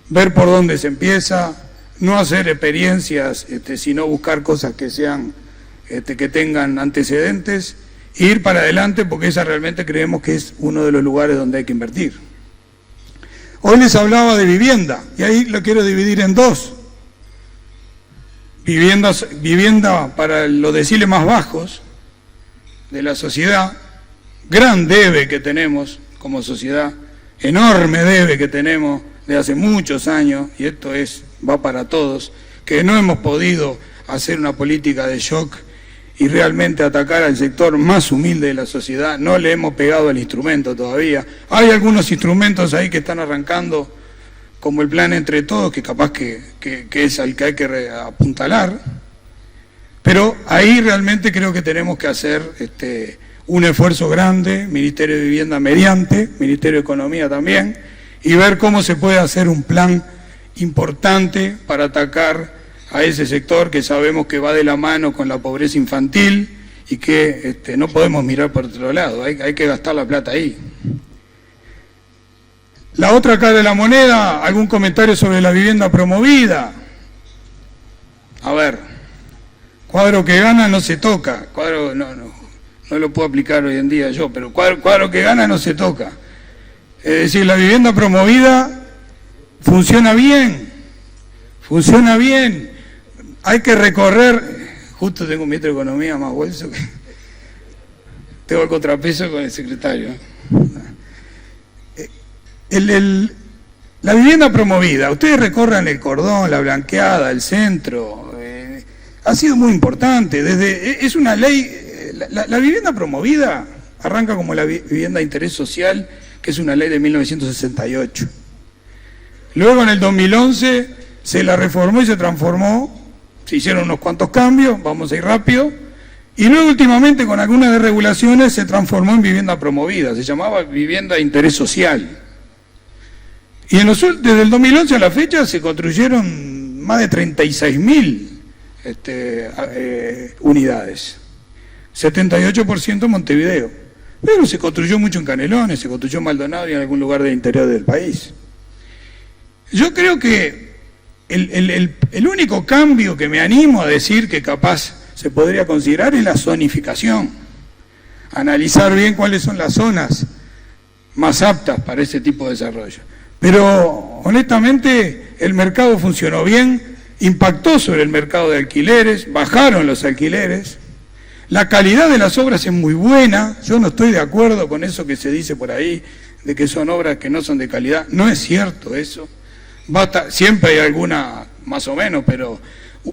ver por dónde se empieza, no hacer experiencias, sino buscar cosas que sean, que tengan antecedentes, e ir para adelante porque esa realmente creemos que es uno de los lugares donde hay que invertir. Hoy les hablaba de vivienda, y ahí lo quiero dividir en dos. Vivienda para los deciles más bajos de la sociedad, gran debe que tenemos como sociedad, enorme debe que tenemos de hace muchos años, y esto va para todos, que no hemos podido hacer una política de shock y realmente atacar al sector más humilde de la sociedad. No le hemos pegado el instrumento todavía. Hay algunos instrumentos ahí que están arrancando, como el plan Entre Todos, que capaz que es al que hay que apuntalar, pero ahí realmente creo que tenemos que hacer un esfuerzo grande, Ministerio de Vivienda mediante, Ministerio de Economía también, y ver cómo se puede hacer un plan importante para atacar a ese sector que sabemos que va de la mano con la pobreza infantil y que no podemos mirar por otro lado, hay que gastar la plata ahí. La otra cara de la moneda, algún comentario sobre la vivienda promovida. A ver, cuadro que gana no se toca, cuadro no lo puedo aplicar hoy en día yo, pero cuadro que gana no se toca. Es decir, la vivienda promovida funciona bien, hay que recorrer, justo tengo un ministro de Economía más bolso que tengo el contrapeso con el secretario. La vivienda promovida, ustedes recorran el cordón, la blanqueada, el centro, ha sido muy importante, es una ley, la vivienda promovida arranca como la vivienda de interés social, que es una ley de 1968. Luego en el 2011 se la reformó y se transformó, se hicieron unos cuantos cambios, vamos a ir rápido, y luego últimamente con algunas desregulaciones se transformó en vivienda promovida, se llamaba vivienda de interés social. Y desde el 2011 a la fecha se construyeron más de 36.000 unidades, 78% en Montevideo, pero se construyó mucho en Canelones, se construyó en Maldonado y en algún lugar del interior del país. Yo creo que el único cambio que me animo a decir que capaz se podría considerar es la zonificación, analizar bien cuáles son las zonas más aptas para ese tipo de desarrollo. Pero honestamente el mercado funcionó bien, impactó sobre el mercado de alquileres, bajaron los alquileres, la calidad de las obras es muy buena, yo no estoy de acuerdo con eso que se dice por ahí, de que son obras que no son de calidad, no es cierto eso, siempre hay alguna más o menos, pero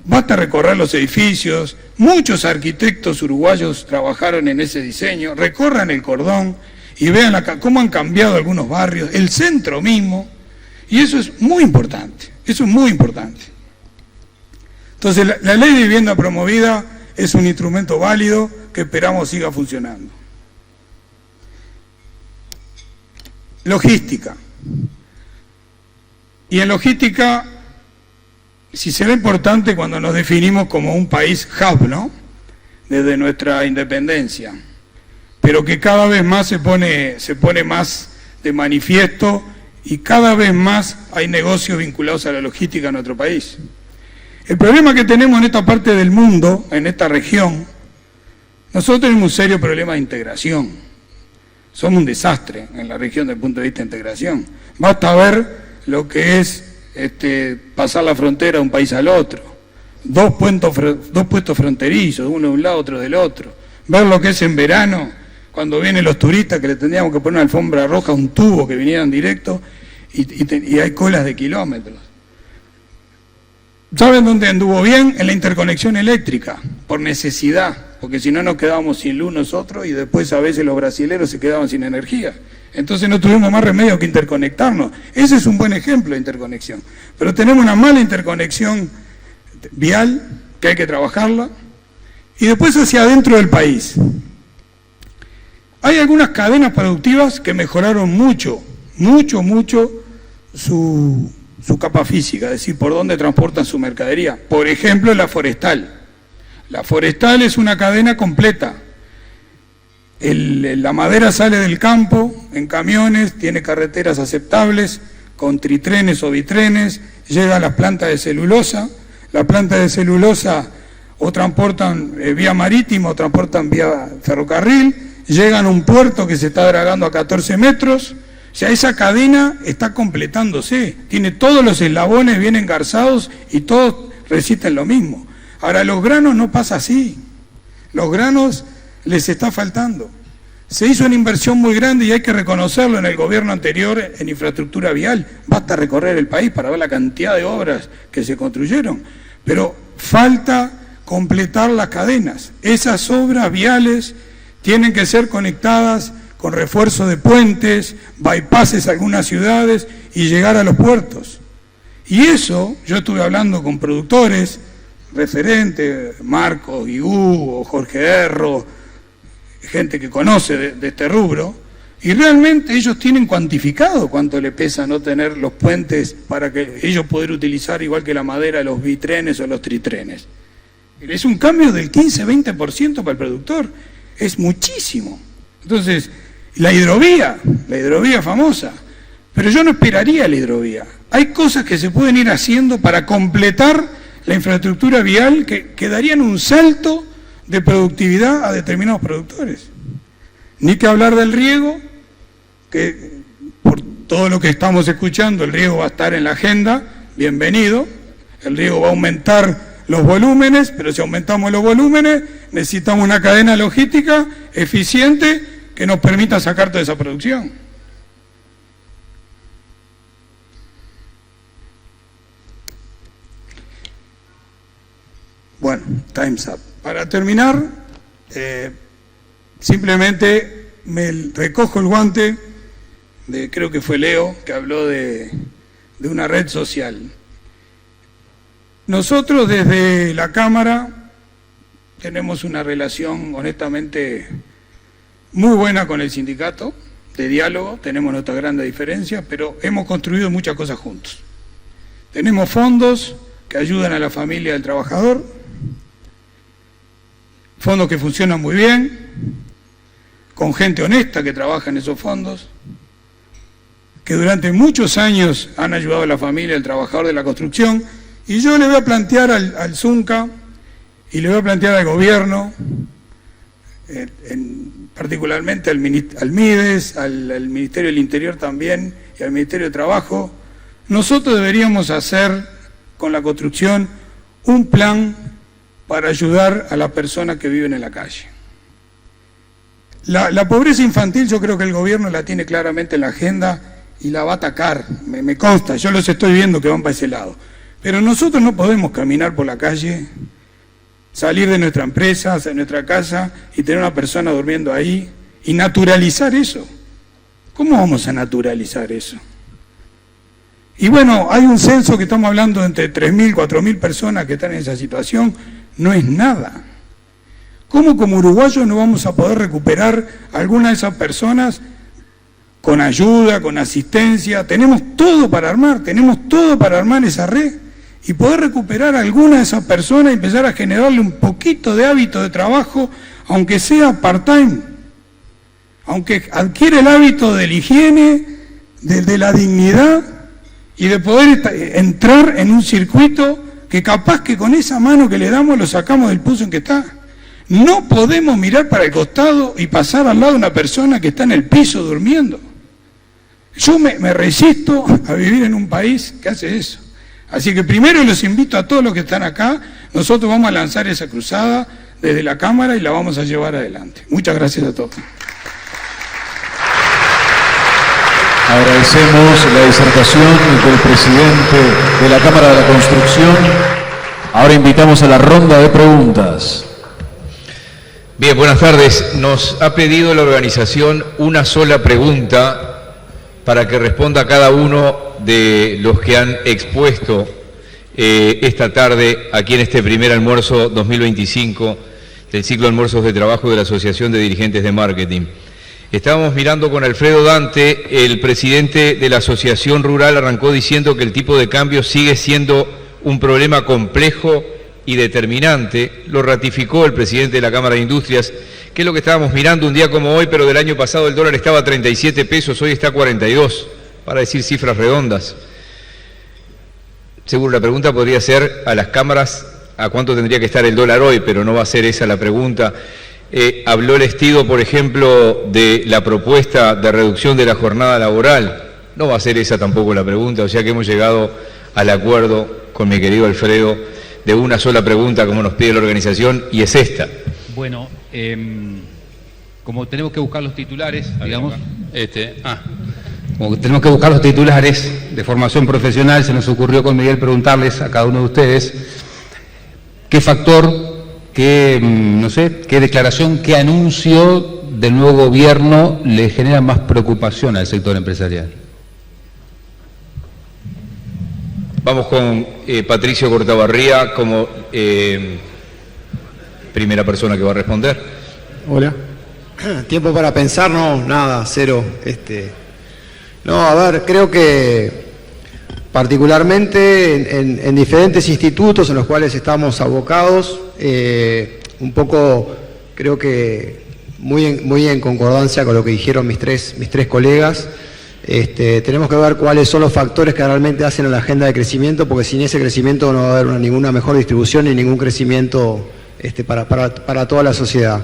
basta recorrer los edificios, muchos arquitectos uruguayos trabajaron en ese diseño, recorran el cordón, y vean cómo han cambiado algunos barrios, el centro mismo, y eso es muy importante, Entonces la ley de vivienda promovida es un instrumento válido que esperamos siga funcionando. Logística. Y en logística, si será importante cuando nos definimos como un país hub, ¿no? Desde nuestra independencia, pero que cada vez más se pone más de manifiesto y cada vez más hay negocios vinculados a la logística en nuestro país. El problema que tenemos en esta parte del mundo, en esta región, nosotros tenemos un serio problema de integración. Somos un desastre en la región desde el punto de vista de integración. Basta ver lo que es pasar la frontera de un país al otro. Dos puestos fronterizos, uno de un lado, otro del otro. Ver lo que es en verano, cuando vienen los turistas que le tendríamos que poner una alfombra roja, un tubo que vinieran directo y hay colas de kilómetros. ¿Saben dónde anduvo bien? En la interconexión eléctrica, por necesidad, porque si no nos quedábamos sin luz nosotros y después a veces los brasileros se quedaban sin energía. Entonces no tuvimos más remedio que interconectarnos. Ese es un buen ejemplo de interconexión. Pero tenemos una mala interconexión vial, que hay que trabajarla, y después hacia adentro del país. Hay algunas cadenas productivas que mejoraron mucho su capa física, es decir, por dónde transportan su mercadería. Por ejemplo, la forestal. La forestal es una cadena completa. La madera sale del campo en camiones, tiene carreteras aceptables, con tritrenes o bitrenes, llega a las plantas de celulosa. La planta de celulosa o transportan vía marítima o transportan vía ferrocarril, llegan a un puerto que se está dragando a 14 metros, o sea, esa cadena está completándose, tiene todos los eslabones bien engarzados y todos resisten lo mismo. Ahora, los granos no pasa así, los granos les está faltando. Se hizo una inversión muy grande y hay que reconocerlo en el gobierno anterior en infraestructura vial, basta recorrer el país para ver la cantidad de obras que se construyeron, pero falta completar las cadenas. Esas obras viales tienen que ser conectadas con refuerzo de puentes, bypasses a algunas ciudades y llegar a los puertos. Y eso, yo estuve hablando con productores, referentes, Marcos, Hugo, Jorge Erro, gente que conoce de este rubro, y realmente ellos tienen cuantificado cuánto le pesa no tener los puentes para que ellos poder utilizar igual que la madera los bitrenes o los tritrenes. Es un cambio del 15-20% para el productor, es muchísimo. Entonces, la hidrovía famosa, pero yo no esperaría la hidrovía. Hay cosas que se pueden ir haciendo para completar la infraestructura vial que darían un salto de productividad a determinados productores. Ni que hablar del riego, que por todo lo que estamos escuchando, el riego va a estar en la agenda, bienvenido, el riego va a aumentar los volúmenes, pero si aumentamos los volúmenes, necesitamos una cadena logística eficiente que nos permita sacar toda esa producción. Bueno, time's up. Para terminar, simplemente me recojo el guante de, creo que fue Leo, que habló de una red social. Nosotros desde la Cámara tenemos una relación honestamente muy buena con el sindicato, de diálogo, tenemos nuestras grandes diferencias, pero hemos construido muchas cosas juntos. Tenemos fondos que ayudan a la familia del trabajador, fondos que funcionan muy bien, con gente honesta que trabaja en esos fondos, que durante muchos años han ayudado a la familia del trabajador de la construcción, y yo le voy a plantear al Zunca y le voy a plantear al gobierno, particularmente al MIDES, al Ministerio del Interior también y al Ministerio de Trabajo, nosotros deberíamos hacer con la construcción un plan para ayudar a las personas que viven en la calle. La pobreza infantil yo creo que el gobierno la tiene claramente en la agenda y la va a atacar, me consta, yo los estoy viendo que van para ese lado. Pero nosotros no podemos caminar por la calle, salir de nuestra empresa, de nuestra casa y tener una persona durmiendo ahí y naturalizar eso. ¿Cómo vamos a naturalizar eso? Y bueno, hay un censo que estamos hablando de entre 3.000, 4.000 personas que están en esa situación, no es nada. ¿Cómo como uruguayos no vamos a poder recuperar a alguna de esas personas con ayuda, con asistencia? Tenemos todo para armar esa red y poder recuperar a alguna de esas personas y empezar a generarle un poquito de hábito de trabajo, aunque sea part-time, aunque adquiere el hábito de la higiene, de la dignidad y de poder entrar en un circuito que capaz que con esa mano que le damos lo sacamos del pozo en que está. No podemos mirar para el costado y pasar al lado de una persona que está en el piso durmiendo. Yo me resisto a vivir en un país que hace eso. Así que primero los invito a todos los que están acá, nosotros vamos a lanzar esa cruzada desde la Cámara y la vamos a llevar adelante. Muchas gracias a todos. Agradecemos la disertación del presidente de la Cámara de la Construcción. Ahora invitamos a la ronda de preguntas. Bien, buenas tardes. Nos ha pedido la organización una sola pregunta para que responda cada uno de los que han expuesto esta tarde aquí en este primer almuerzo 2025 del ciclo de almuerzos de trabajo de la Asociación de Dirigentes de Marketing. Estábamos mirando con Alfredo Dante, el presidente de la Asociación Rural arrancó diciendo que el tipo de cambio sigue siendo un problema complejo y determinante. Lo ratificó el presidente de la Cámara de Industrias, que es lo que estábamos mirando un día como hoy, pero del año pasado el dólar estaba a 37 pesos, hoy está a 42, para decir cifras redondas. Seguro la pregunta podría ser a las cámaras a cuánto tendría que estar el dólar hoy, pero no va a ser esa la pregunta. Habló el Estido, por ejemplo, de la propuesta de reducción de la jornada laboral. No va a ser esa tampoco la pregunta, o sea que hemos llegado al acuerdo con mi querido Alfredo de una sola pregunta, como nos pide la organización, y es esta. Bueno, como tenemos que buscar los titulares, digamos, como tenemos que buscar los titulares de formación profesional, se nos ocurrió con Miguel preguntarles a cada uno de ustedes qué factor, qué declaración, qué anuncio del nuevo gobierno le genera más preocupación al sector empresarial? Vamos con Patricio Cortabarría como primera persona que va a responder. Hola. Tiempo para pensar, no, nada, cero. No, a ver, creo que particularmente en diferentes institutos en los cuales estamos abocados, un poco creo que muy en concordancia con lo que dijeron mis tres colegas, tenemos que ver cuáles son los factores que realmente hacen a la agenda de crecimiento, porque sin ese crecimiento no va a haber ninguna mejor distribución ni ningún crecimiento para toda la sociedad.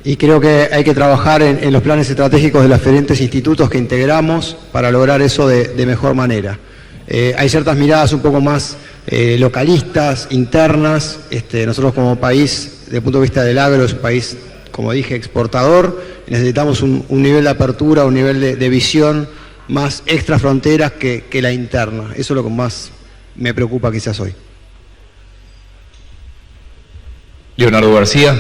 Y creo que hay que trabajar en los planes estratégicos de los diferentes institutos que integramos para lograr eso de mejor manera. Hay ciertas miradas un poco más localistas, internas. Nosotros como país, desde el punto de vista del agro, es un país, como dije, exportador. Necesitamos un nivel de apertura, un nivel de visión más extra fronteras que la interna. Eso es lo que más me preocupa quizás hoy. Leonardo García.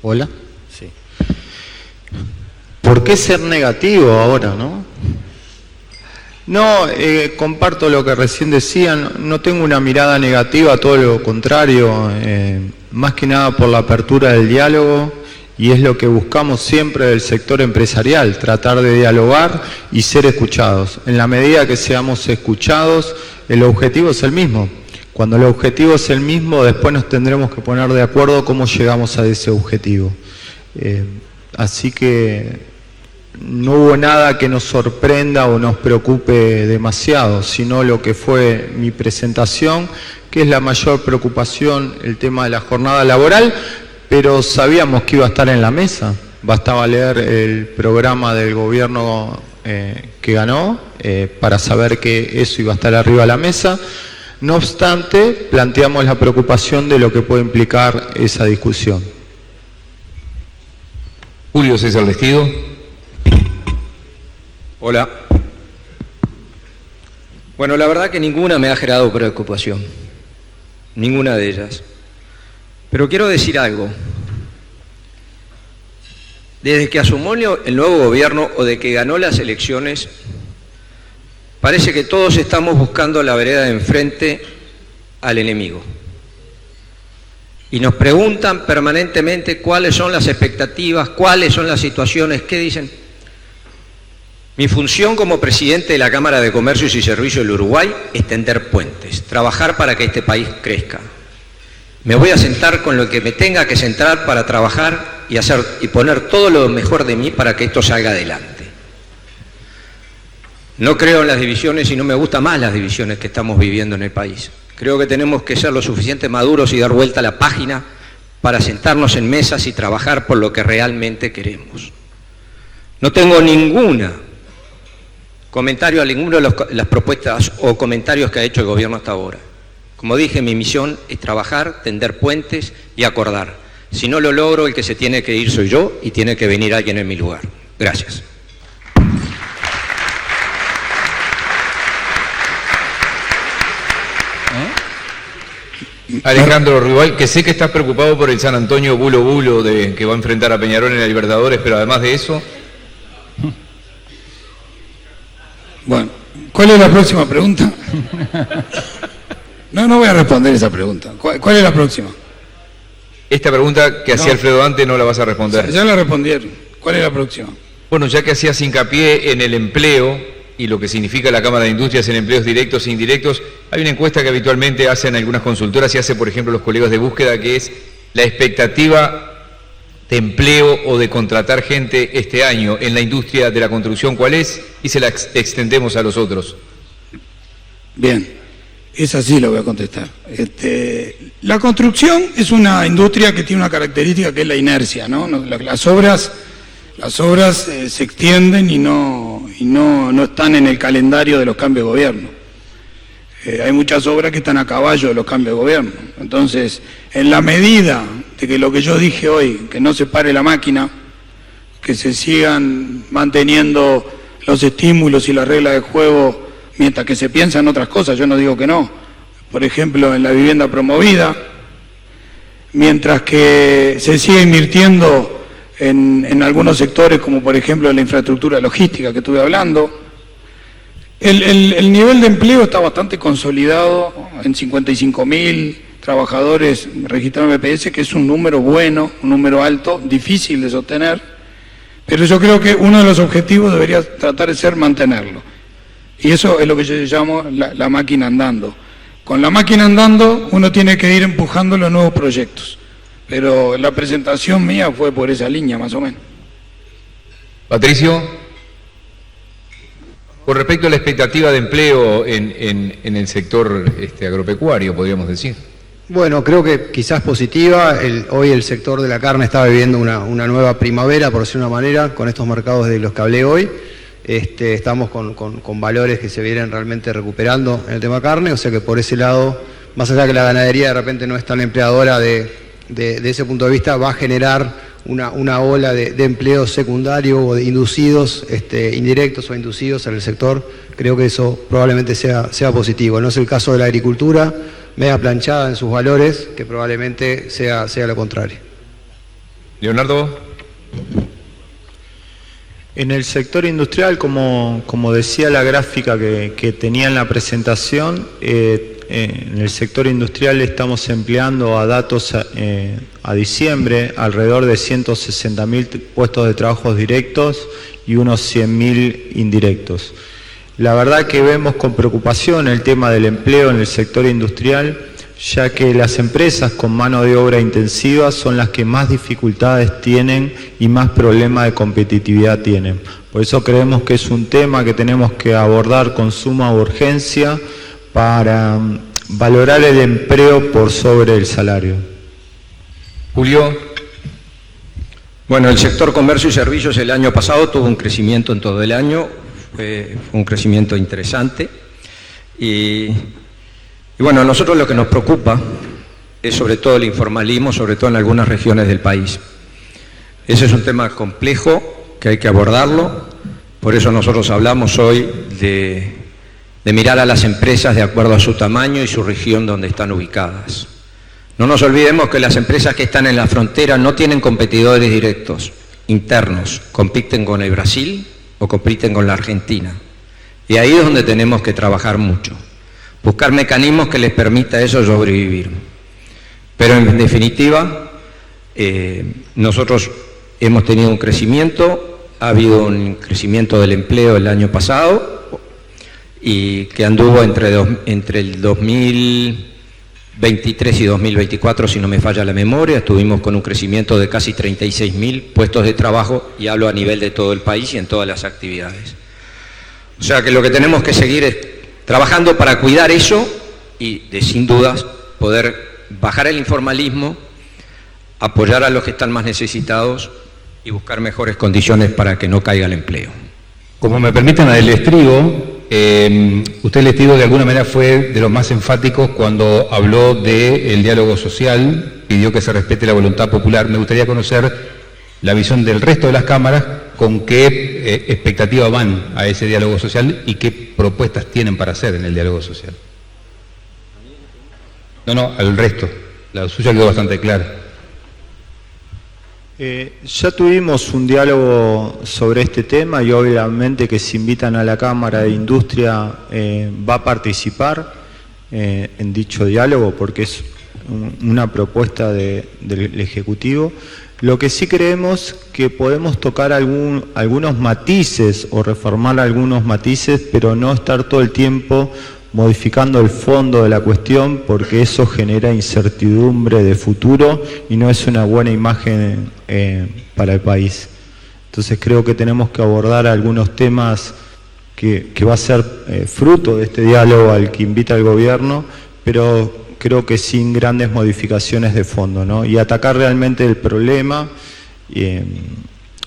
Hola. Sí. ¿Por qué ser negativo ahora, no? No, comparto lo que recién decían, no tengo una mirada negativa, todo lo contrario, más que nada por la apertura del diálogo, y es lo que buscamos siempre del sector empresarial, tratar de dialogar y ser escuchados. En la medida que seamos escuchados, el objetivo es el mismo. Cuando el objetivo es el mismo, después nos tendremos que poner de acuerdo cómo llegamos a ese objetivo. Así que no hubo nada que nos sorprenda o nos preocupe demasiado, sino lo que fue mi presentación, que es la mayor preocupación, el tema de la jornada laboral, pero sabíamos que iba a estar en la mesa. Bastaba leer el programa del gobierno que ganó para saber que eso iba a estar arriba de la mesa. No obstante, planteamos la preocupación de lo que puede implicar esa discusión. Julio César Vestido. Hola. Bueno, la verdad que ninguna me ha generado preocupación, ninguna de ellas. Pero quiero decir algo. Desde que asumió el nuevo gobierno o de que ganó las elecciones, parece que todos estamos buscando la vereda de enfrente al enemigo. Y nos preguntan permanentemente cuáles son las expectativas, cuáles son las situaciones, qué dicen. Mi función como presidente de la Cámara de Comercios y Servicios del Uruguay es tender puentes, trabajar para que este país crezca. Me voy a sentar con lo que me tenga que sentar para trabajar y poner todo lo mejor de mí para que esto salga adelante. No creo en las divisiones y no me gustan más las divisiones que estamos viviendo en el país. Creo que tenemos que ser lo suficiente maduros y dar vuelta a la página para sentarnos en mesas y trabajar por lo que realmente queremos. No tengo ningún comentario a ninguna de las propuestas o comentarios que ha hecho el gobierno hasta ahora. Como dije, mi misión es trabajar, tender puentes y acordar. Si no lo logro, el que se tiene que ir soy yo y tiene que venir alguien en mi lugar. Gracias. Alejandro Rival, que sé que estás preocupado por el San Antonio Bulo Bulo que va a enfrentar a Peñarol en la Libertadores, pero además de eso... Bueno, ¿cuál es la próxima pregunta? No voy a responder esa pregunta. ¿Cuál es la próxima? Esta pregunta que hacía Alfredo antes no la vas a responder. Ya la respondieron. ¿Cuál es la próxima? Bueno, ya que hacías hincapié en el empleo y lo que significa la Cámara de Industrias en empleos directos e indirectos, hay una encuesta que habitualmente hacen algunas consultoras y hace, por ejemplo, los colegas de búsqueda, que es la expectativa de empleo o de contratar gente este año en la industria de la construcción, ¿cuál es? Y se la extendemos a los otros. Bien, esa sí la voy a contestar. La construcción es una industria que tiene una característica que es la inercia, ¿no? Las obras se extienden y no están en el calendario de los cambios de gobierno. Hay muchas obras que están a caballo de los cambios de gobierno. Entonces, en la medida de que lo que yo dije hoy, que no se pare la máquina, que se sigan manteniendo los estímulos y las reglas de juego mientras que se piensan otras cosas, yo no digo que no, por ejemplo, en la vivienda promovida, mientras que se sigue invirtiendo en algunos sectores, como por ejemplo la infraestructura logística que estuve hablando. El nivel de empleo está bastante consolidado en 55.000 trabajadores registrados en BPS, que es un número bueno, un número alto, difícil de sostener, pero yo creo que uno de los objetivos debería tratar de ser mantenerlo. Y eso es lo que yo llamo la máquina andando. Con la máquina andando uno tiene que ir empujando los nuevos proyectos, pero la presentación mía fue por esa línea más o menos. Patricio. Con respecto a la expectativa de empleo en el sector agropecuario, podríamos decir. Bueno, creo que quizás positiva. Hoy el sector de la carne está viviendo una nueva primavera, por decirlo de una manera, con estos mercados de los que hablé hoy. Estamos con valores que se vienen realmente recuperando en el tema carne, o sea que por ese lado, más allá de que la ganadería de repente no es tan empleadora de ese punto de vista, va a generar una ola de empleo secundario o de inducidos, indirectos o inducidos en el sector. Creo que eso probablemente sea positivo. No es el caso de la agricultura, media planchada en sus valores, que probablemente sea lo contrario. Leonardo. En el sector industrial, como decía la gráfica que tenía en la presentación, en el sector industrial estamos empleando a datos a diciembre alrededor de 160.000 puestos de trabajo directos y unos 100.000 indirectos. La verdad que vemos con preocupación el tema del empleo en el sector industrial, ya que las empresas con mano de obra intensiva son las que más dificultades tienen y más problemas de competitividad tienen. Por eso creemos que es un tema que tenemos que abordar con suma urgencia para valorar el empleo por sobre el salario. Julio. Bueno, el sector comercio y servicios el año pasado tuvo un crecimiento en todo el año, fue un crecimiento interesante y bueno, a nosotros lo que nos preocupa es sobre todo el informalismo, sobre todo en algunas regiones del país. Ese es un tema complejo que hay que abordarlo, por eso nosotros hablamos hoy de mirar a las empresas de acuerdo a su tamaño y su región donde están ubicadas. No nos olvidemos que las empresas que están en la frontera no tienen competidores directos, internos, compiten con el Brasil o compiten con la Argentina. Y ahí es donde tenemos que trabajar mucho, buscar mecanismos que les permita a eso sobrevivir. Pero en definitiva, nosotros hemos tenido un crecimiento, ha habido un crecimiento del empleo el año pasado, y que anduvo entre el 2023 y 2024, si no me falla la memoria, estuvimos con un crecimiento de casi 36.000 puestos de trabajo, y hablo a nivel de todo el país y en todas las actividades. O sea que lo que tenemos que seguir es trabajando para cuidar eso y, sin dudas, poder bajar el informalismo, apoyar a los que están más necesitados y buscar mejores condiciones para que no caiga el empleo. Como me permiten, el estribo, usted, el estribo, de alguna manera fue de los más enfáticos cuando habló del diálogo social, pidió que se respete la voluntad popular. Me gustaría conocer la visión del resto de las cámaras, con qué expectativa van a ese diálogo social y qué propuestas tienen para hacer en el diálogo social. No, al resto. La suya quedó bastante clara. Ya tuvimos un diálogo sobre este tema y obviamente que si invitan a la Cámara de Industria va a participar en dicho diálogo porque es una propuesta del Ejecutivo. Lo que sí creemos que podemos tocar algunos matices o reformar algunos matices, pero no estar todo el tiempo modificando el fondo de la cuestión, porque eso genera incertidumbre de futuro y no es una buena imagen para el país. Entonces creo que tenemos que abordar algunos temas que va a ser fruto de este diálogo al que invita el gobierno, pero creo que sin grandes modificaciones de fondo, ¿no? Y atacar realmente el problema,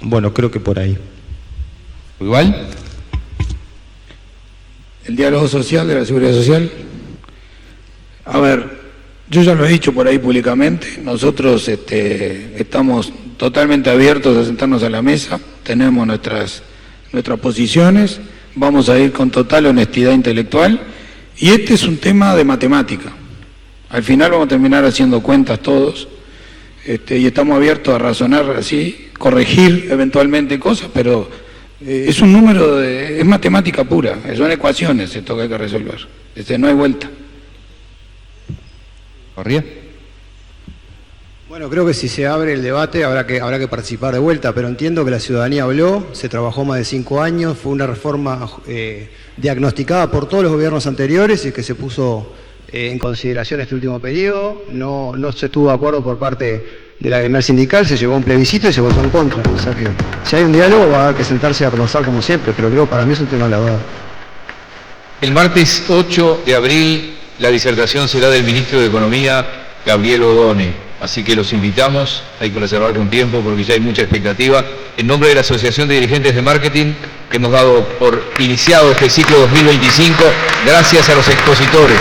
bueno, creo que por ahí. ¿Igual? El diálogo social de la seguridad social. A ver, yo ya lo he dicho por ahí públicamente, nosotros estamos totalmente abiertos a sentarnos a la mesa, tenemos nuestras posiciones, vamos a ir con total honestidad intelectual Y este es un tema de matemática. Al final vamos a terminar haciendo cuentas todos, y estamos abiertos a razonar así, corregir eventualmente cosas, pero es un número, es matemática pura, son ecuaciones esto que hay que resolver, no hay vuelta. ¿Corría? Bueno, creo que si se abre el debate habrá que participar de vuelta, pero entiendo que la ciudadanía habló, se trabajó más de 5 años, fue una reforma diagnosticada por todos los gobiernos anteriores y que se puso en consideración este último periodo. No se estuvo de acuerdo por parte de la gremial sindical, se llevó a un plebiscito y se votó en contra. O sea que si hay un diálogo va a haber que sentarse a conversar como siempre, pero creo para mí es un tema elaborado. El martes 8 de abril la disertación será del ministro de Economía, Gabriel Odone. Así que los invitamos, hay que reservar con tiempo porque ya hay mucha expectativa. En nombre de la Asociación de Dirigentes de Marketing, que hemos dado por iniciado este ciclo 2025, gracias a los expositores.